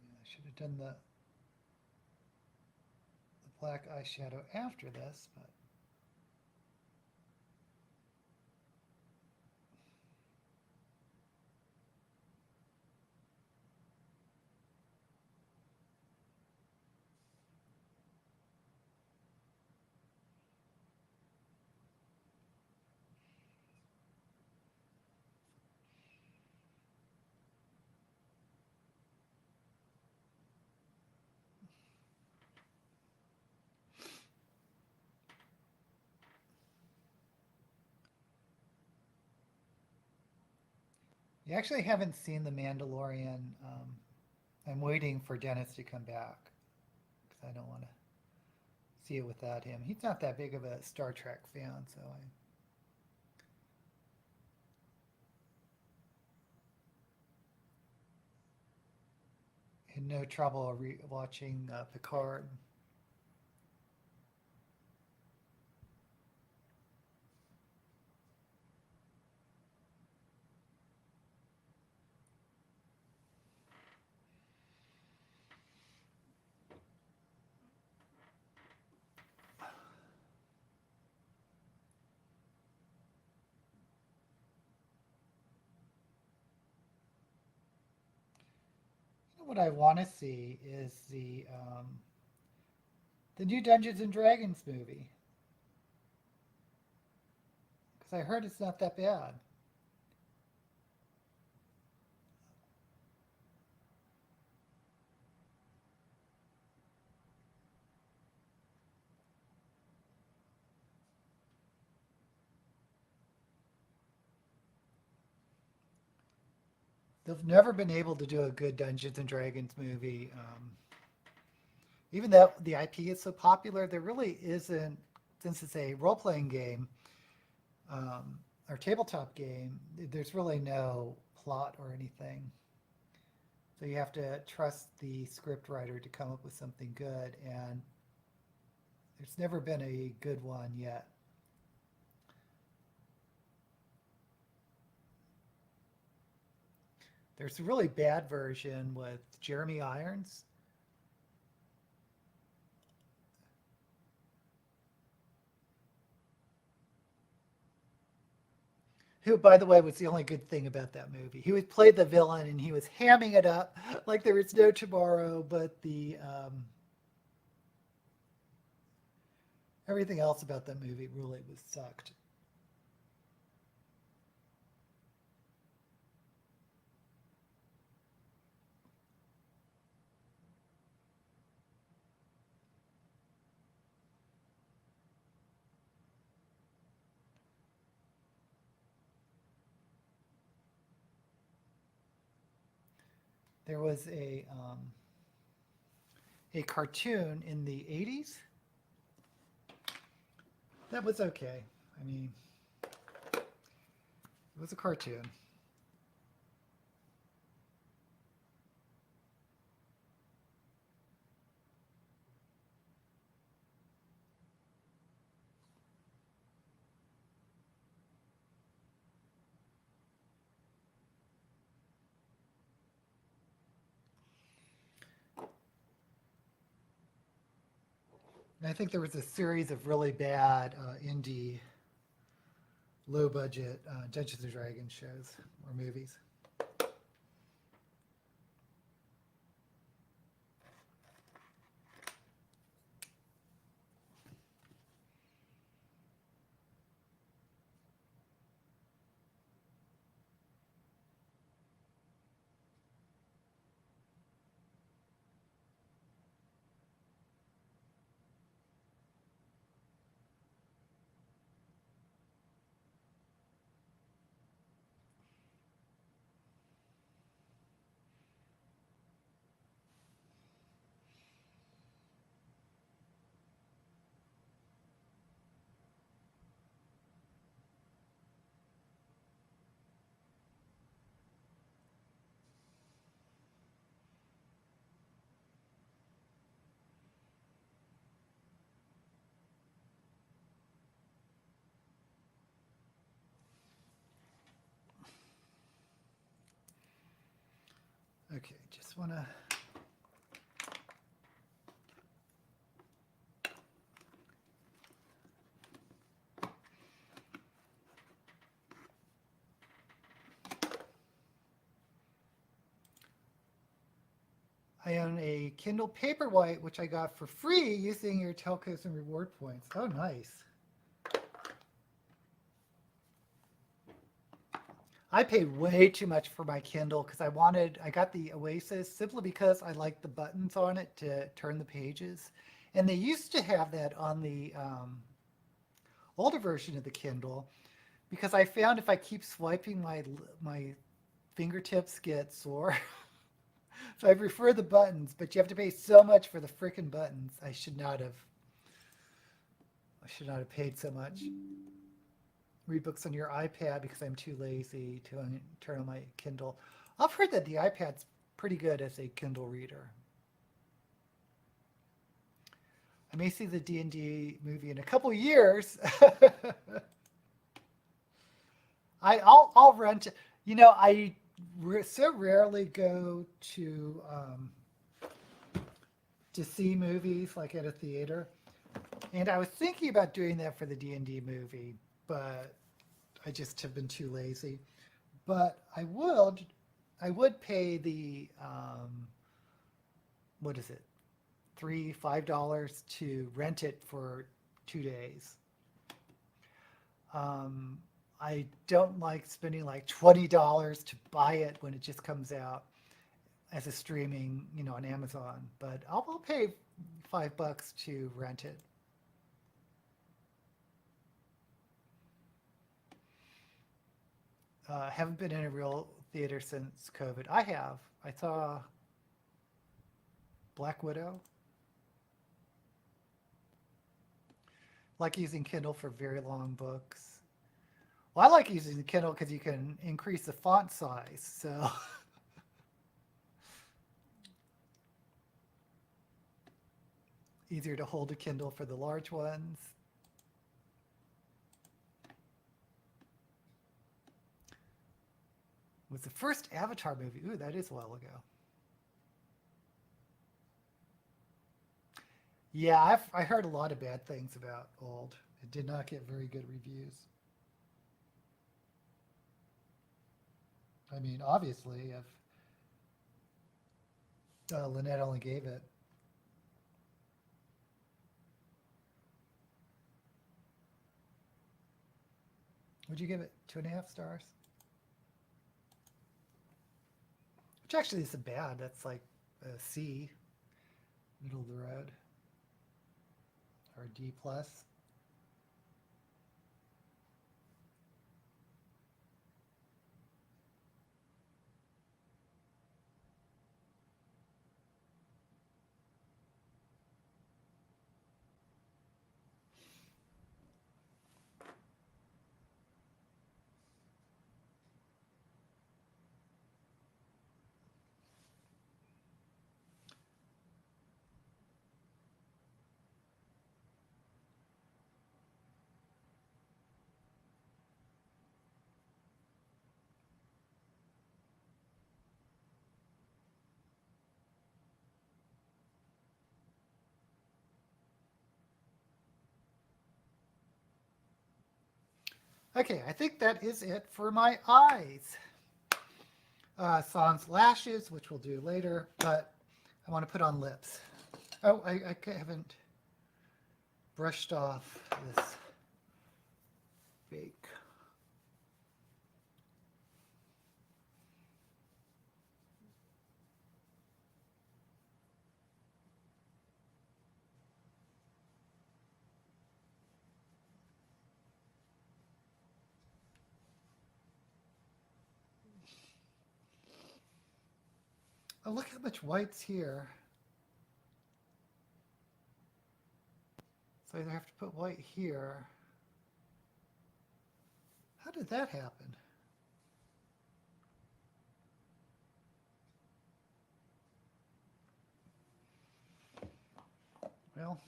Yeah, I should have done the black eyeshadow after this, but. You actually haven't seen The Mandalorian. I'm waiting for Dennis to come back because I don't want to see it without him. He's not that big of a Star Trek fan, so I had no trouble watching Picard. What I want to see is the new Dungeons and Dragons movie because I heard it's not that bad. They've never been able to do a good Dungeons and Dragons movie. Even though the IP is so popular, there really isn't, since it's a role playing game or tabletop game, there's really no plot or anything. So you have to trust the script writer to come up with something good, and there's never been a good one yet. There's a really bad version with Jeremy Irons, who, by the way, was the only good thing about that movie. He was played the villain and he was hamming it up like there was no tomorrow, but the everything else about that movie really was sucked. There was a cartoon in the 80s that was okay. I mean, it was a cartoon. And I think there was a series of really bad indie, low budget Dungeons and Dragons shows or movies. Okay, just want to... I own a Kindle Paperwhite, which I got for free using your telcos and reward points. Oh, nice. I paid way too much for my Kindle because I got the Oasis simply because I like the buttons on it to turn the pages. And they used to have that on the older version of the Kindle because I found if I keep swiping, my fingertips get sore. So I prefer the buttons, but you have to pay so much for the frickin' buttons. I should not have paid so much. Read books on your iPad because I'm too lazy to turn on my Kindle. I've heard that the iPad's pretty good as a Kindle reader. I may see the D&D movie in a couple years. I'll rent it. You know, I so rarely go to see movies like at a theater, and I was thinking about doing that for the D&D movie, but I just have been too lazy. But I would pay the what is it, $5 to rent it for 2 days. I don't like spending like $20 to buy it when it just comes out as a streaming, you know, on Amazon. But I'll pay $5 to rent it. Haven't been in a real theater since COVID. I have. I saw Black Widow. Like using Kindle for very long books. Well, I like using the Kindle because you can increase the font size. So easier to hold a Kindle for the large ones. It was the first Avatar movie. Ooh, that is a while ago. Yeah, I heard a lot of bad things about Old. It did not get very good reviews. I mean, obviously, if Lynette only gave it. Would you give it 2.5 stars? Which actually isn't bad. That's like a C, middle of the road, or D plus. Okay, I think that is it for my eyes. Sans lashes, which we'll do later, but I want to put on lips. Oh, I haven't brushed off this fake. Oh, look how much white's here. So I have to put white here. How did that happen? Well,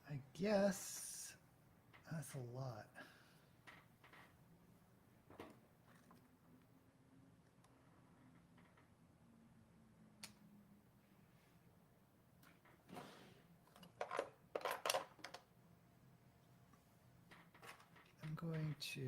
I guess That's a lot. I'm going to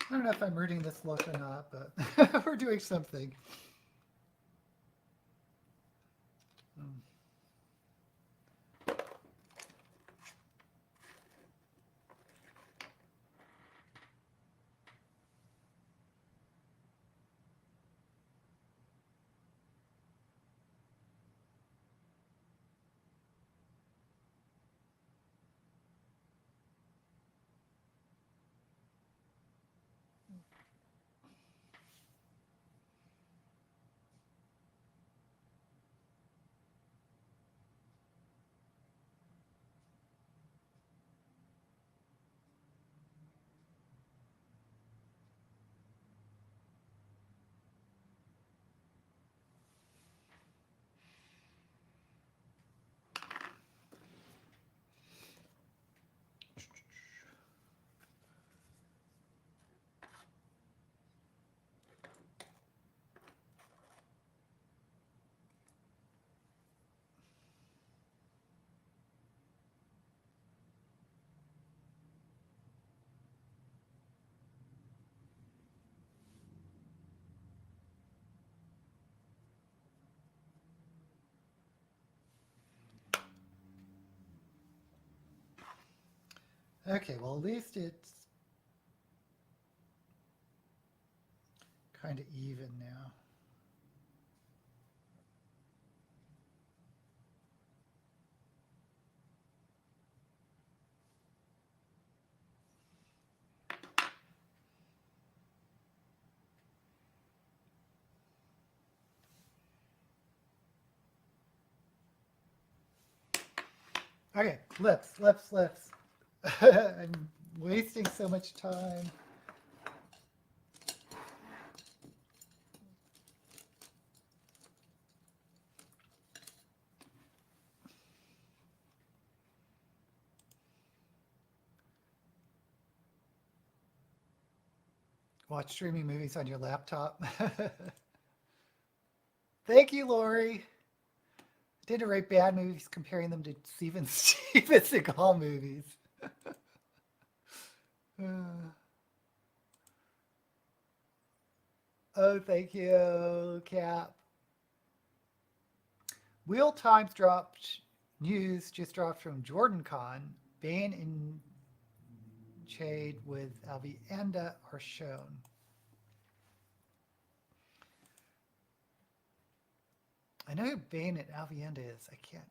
I don't know if I'm reading this look or not, but we're doing something. Okay, well, at least it's kind of even now. Okay, lips. I'm wasting so much time. Watch streaming movies on your laptop. Thank you, Lori. Didn't rate bad movies comparing them to Steven Seagal movies. Oh, thank you, Cap. Wheel Times dropped news just dropped from Jordan Con. Bane and Jade with Avienda are shown. I know who Bane and Avienda is. I can't.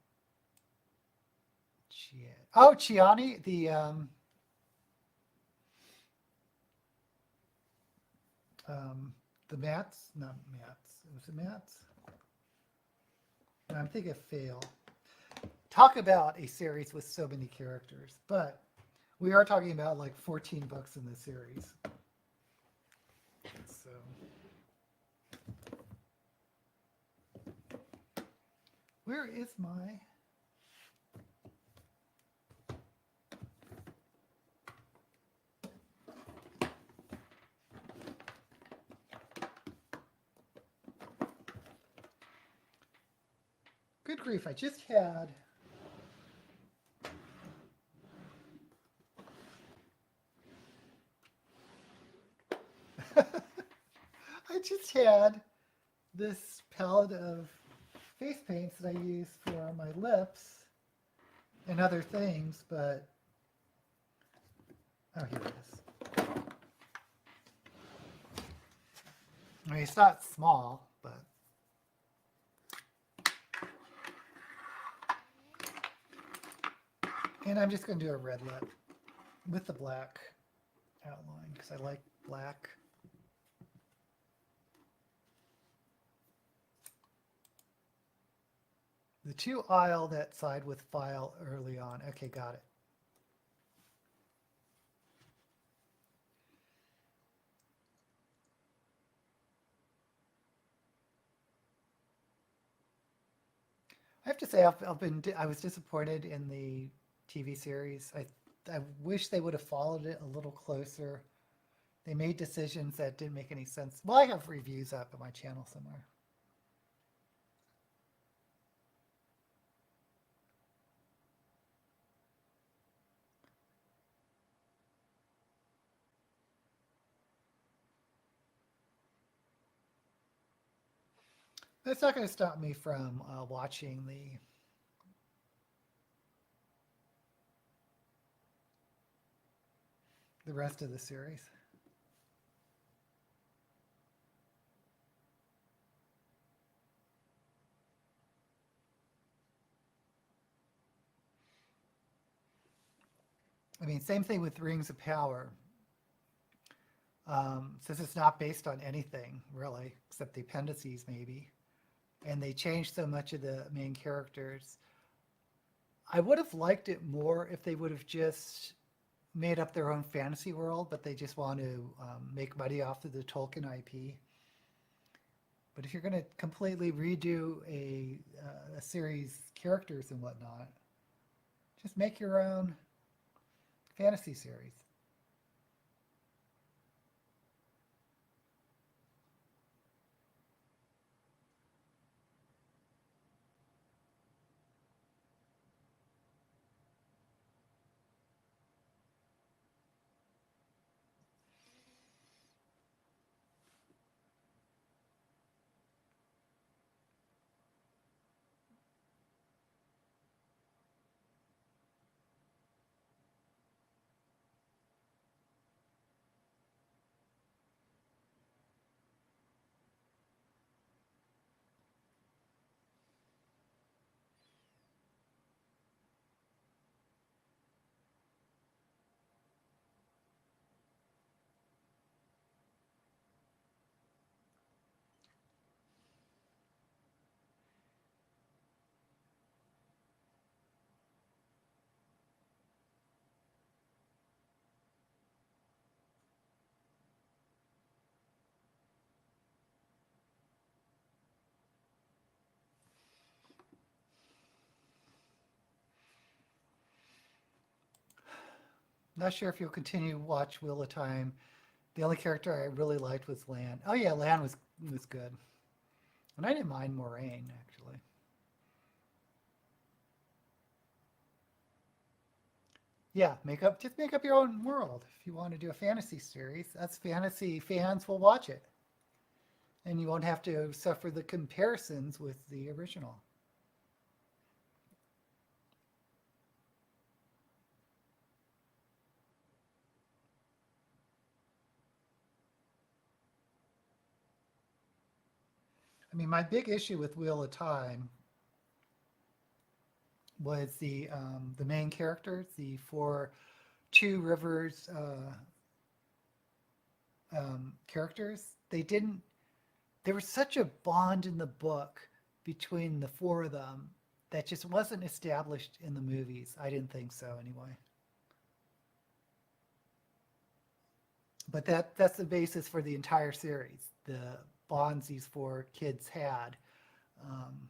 Oh, Chiani, the Mats, not Mats. Was it Mats? No, I'm thinking of Fail. Talk about a series with so many characters, but we are talking about like 14 books in the series. So, where is my? Good grief, I just had this palette of face paints that I use for my lips and other things, but oh, here it is. I mean, it's not small, but And I'm just going to do a red lip with the black outline because I like black. The two aisle that side with file early on. Okay, got it. I have to say, I was disappointed in the TV series. I wish they would have followed it a little closer. They made decisions that didn't make any sense. Well, I have reviews up on my channel somewhere. That's not going to stop me from watching the rest of the series. I mean, same thing with Rings of Power. Since it's not based on anything, really, except the appendices, maybe, and they changed so much of the main characters, I would have liked it more if they would have just made up their own fantasy world, but they just want to make money off of the Tolkien IP. But if you're going to completely redo a series, characters and whatnot, just make your own fantasy series. Not sure if you'll continue to watch Wheel of Time. The only character I really liked was Lan. Oh yeah, Lan was good. And I didn't mind Moraine, actually. Yeah, just make up your own world. If you want to do a fantasy series, that's fantasy fans will watch it. And you won't have to suffer the comparisons with the original. I mean, my big issue with Wheel of Time was the main characters, the four Two Rivers characters. There was such a bond in the book between the four of them that just wasn't established in the movies. I didn't think so anyway. But that's the basis for the entire series, the bonds these four kids had. Um,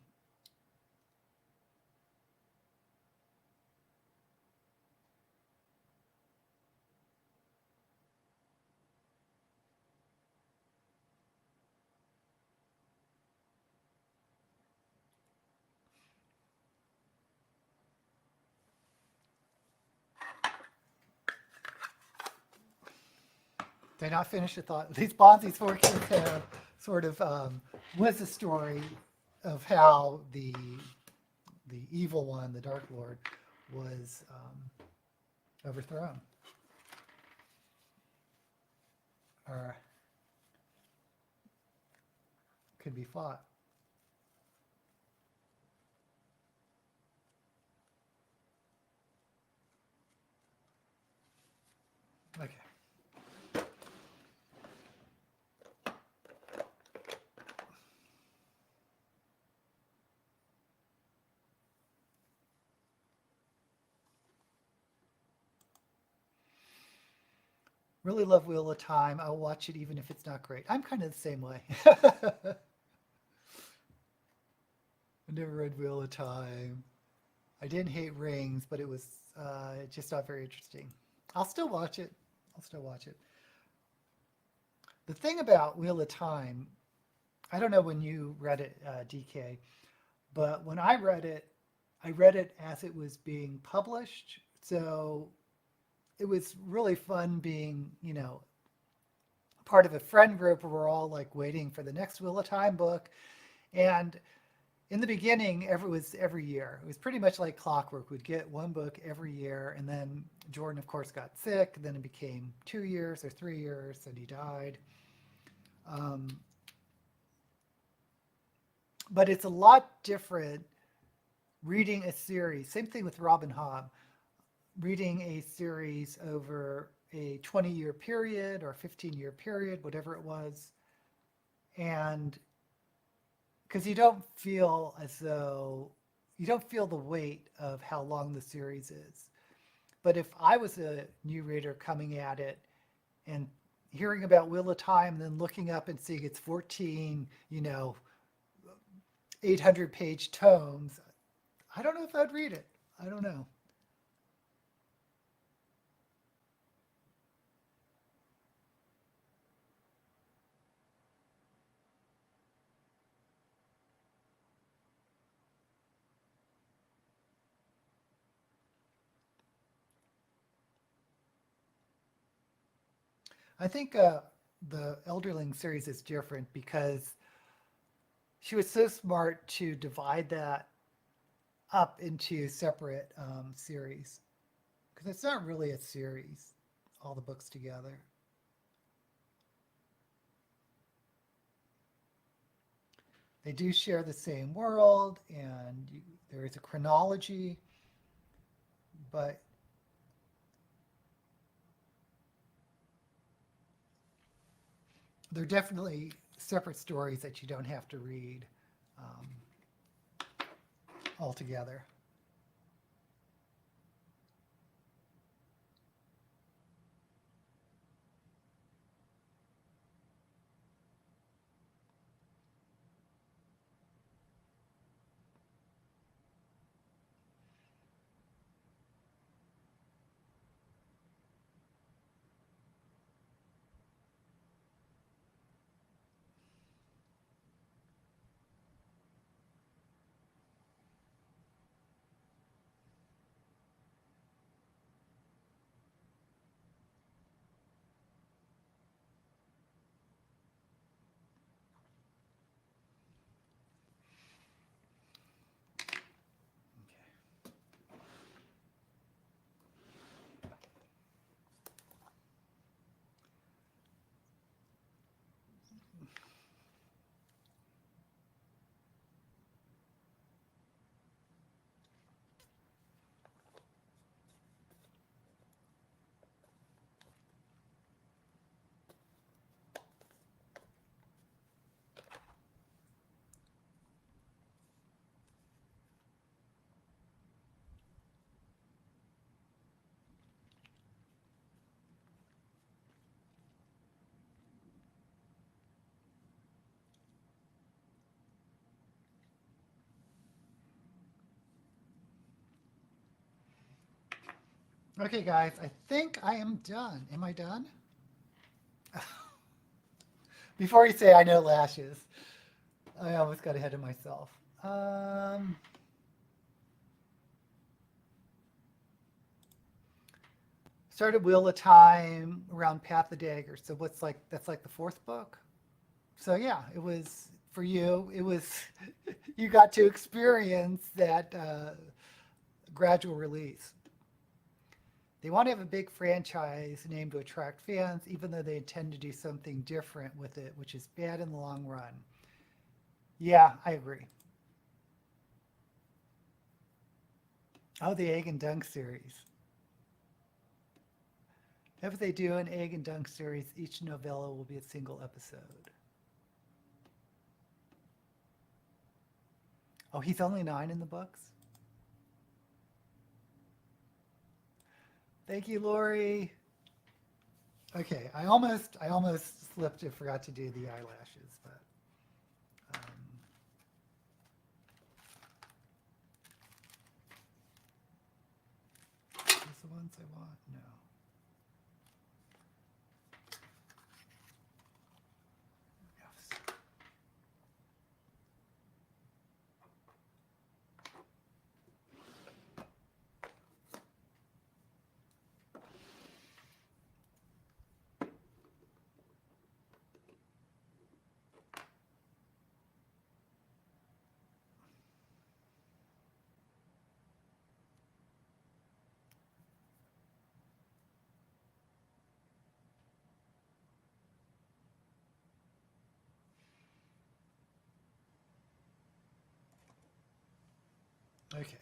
Did I not finish the thought? These bonds these four kids have sort of was the story of how the evil one, the Dark Lord, was overthrown or could be fought. Okay. Really love Wheel of Time. I'll watch it even if it's not great. I'm kind of the same way. I never read Wheel of Time. I didn't hate Rings, but it was just not very interesting. I'll still watch it. I'll still watch it. The thing about Wheel of Time, I don't know when you read it, DK, but when I read it as it was being published. So it was really fun being, part of a friend group where we're all like waiting for the next Wheel of Time book. And in the beginning, it was every year. It was pretty much like clockwork. We'd get one book every year, and then Jordan, of course, got sick. And then it became 2 years or 3 years, and he died. Um, but it's a lot different reading a series. Same thing with Robin Hobb. Reading a series over a 20-year period or 15-year period, whatever it was, and because you don't feel the weight of how long the series is. But if I was a new reader coming at it and hearing about Wheel of Time and then looking up and seeing it's 14, 800-page tomes, I don't know if I'd read it. I don't know. I think the Elderling series is different because she was so smart to divide that up into separate series because it's not really a series, all the books together. They do share the same world and there is a chronology, but they're definitely separate stories that you don't have to read um, all together. Okay, guys, I think I am done. Am I done? Before you say I know lashes, I almost got ahead of myself. Um, Started Wheel of Time around Path of Dagger. So that's like the fourth book. So yeah, it was for you. It was you got to experience that gradual release. They want to have a big franchise name to attract fans, even though they intend to do something different with it, which is bad in the long run. Yeah, I agree. Oh, the Egg and Dunk series. If they do an Egg and Dunk series, each novella will be a single episode. Oh, he's only 9 in the books? Thank you, Lori. Okay, I almost slipped and forgot to do the eyelashes, but those the ones I want? No. Yes. Okay.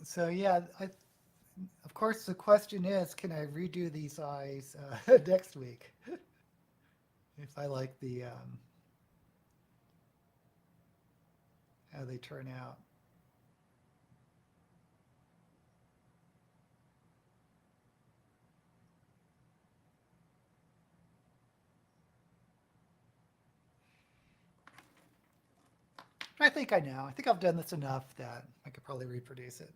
So yeah, of course the question is, can I redo these eyes next week? If I like the how they turn out. I think I know. I think I've done this enough that I could probably reproduce it.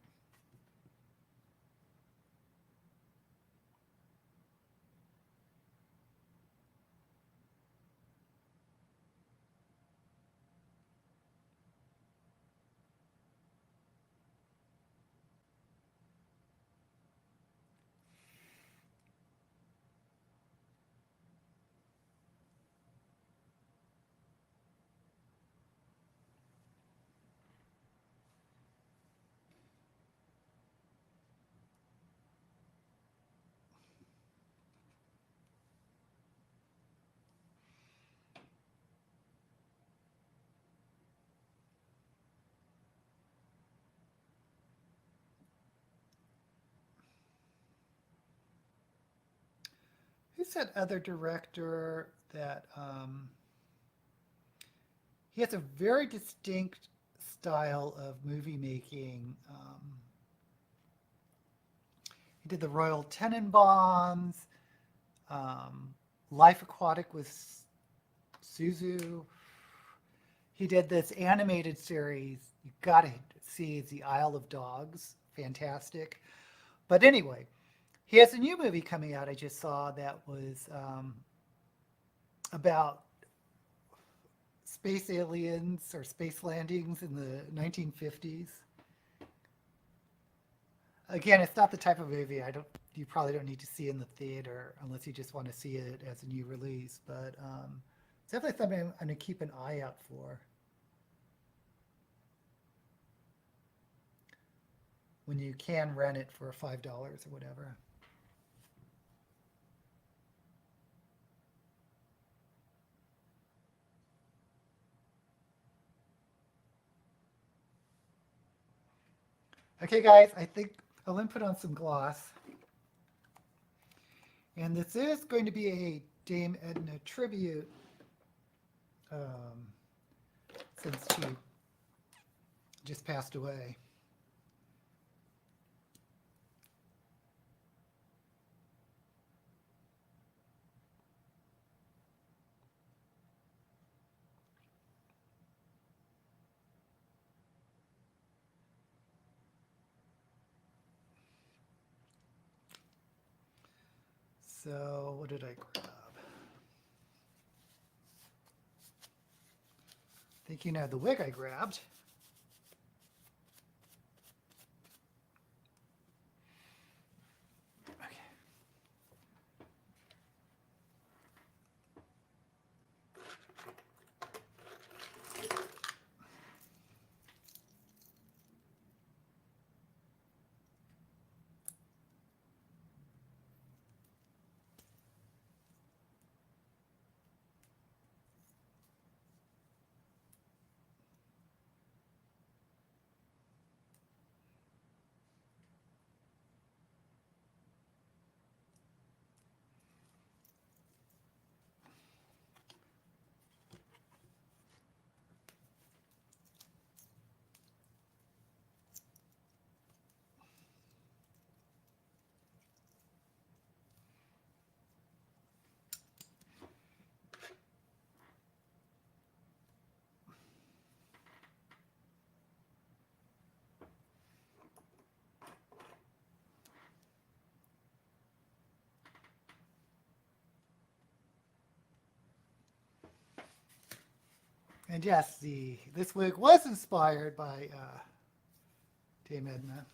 Who's that other director that he has a very distinct style of movie making. He did the Royal Tenenbaums, Life Aquatic with Suzu. He did this animated series. You got to see The Isle of Dogs. Fantastic. But anyway, he has a new movie coming out I just saw that was about space aliens or space landings in the 1950s. Again, it's not the type of movie you probably don't need to see in the theater unless you just want to see it as a new release. But it's definitely something I'm going to keep an eye out for when you can rent it for $5 or whatever. Okay, guys, I think I'll then put on some gloss. And this is going to be a Dame Edna tribute, since she just passed away. So what did I grab? I think you know the wig I grabbed. Okay. And yes, this wig was inspired by Dame Edna.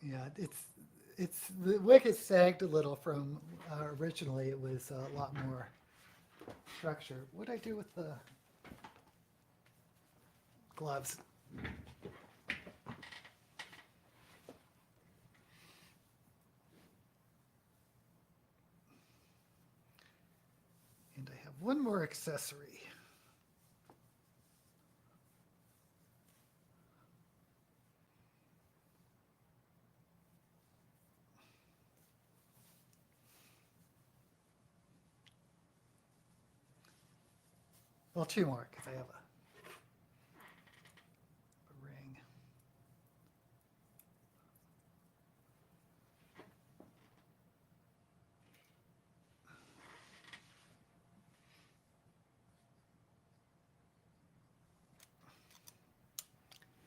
Yeah, it's the wig is sagged a little from originally. It was a lot more structure. What did I do with the gloves? And I have one more accessory. Well, two more because I have a ring.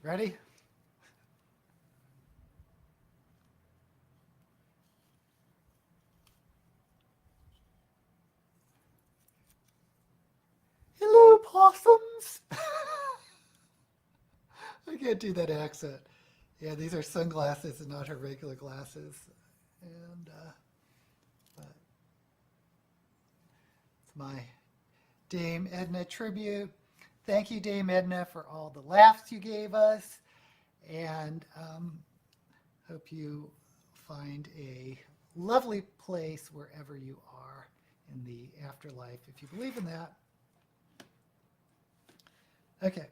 Ready? Hello, possums. I can't do that accent. Yeah, these are sunglasses and not her regular glasses. And but it's my Dame Edna tribute. Thank you, Dame Edna, for all the laughs you gave us. And hope you find a lovely place wherever you are in the afterlife, if you believe in that. Okay.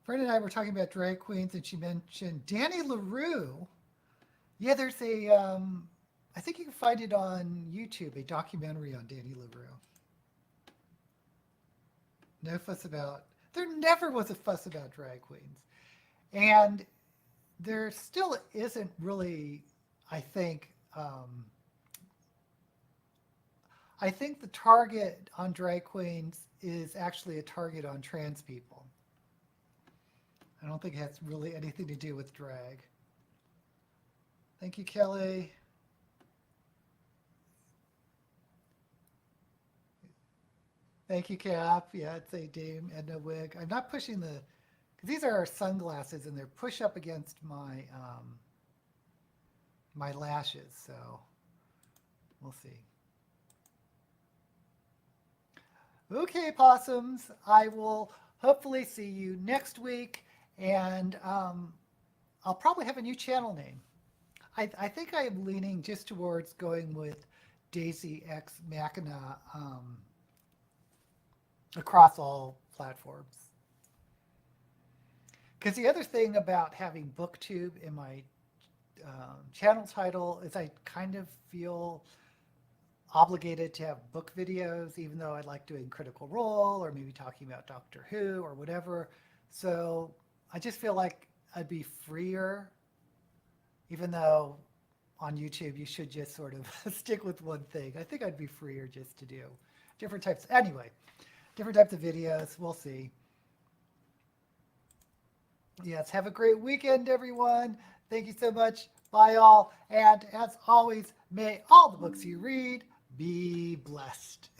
Fred and I were talking about drag queens, and she mentioned Danny LaRue. Yeah, there's a, I think you can find it on YouTube, a documentary on Danny LaRue. No fuss about, there never was a fuss about drag queens. And there still isn't really, I think the target on drag queens is actually a target on trans people. I don't think it has really anything to do with drag. Thank you, Kelly. Thank you, Cap. Yeah, it's a Dame Edna wig. I'm not pushing the, because these are our sunglasses and they're push up against my my lashes, so we'll see. Okay, possums, I will hopefully see you next week, and I'll probably have a new channel name. I think I am leaning just towards going with Daisy X Machina across all platforms. Because the other thing about having booktube in my channel title is I kind of feel obligated to have book videos, even though I like doing Critical Role or maybe talking about Doctor Who or whatever. So I just feel like I'd be freer, even though on YouTube you should just sort of stick with one thing. I think I'd be freer just to do different types. Anyway, different types of videos. We'll see. Yes, have a great weekend, everyone. Thank you so much. Bye, all. And as always, may all the books you read be blessed.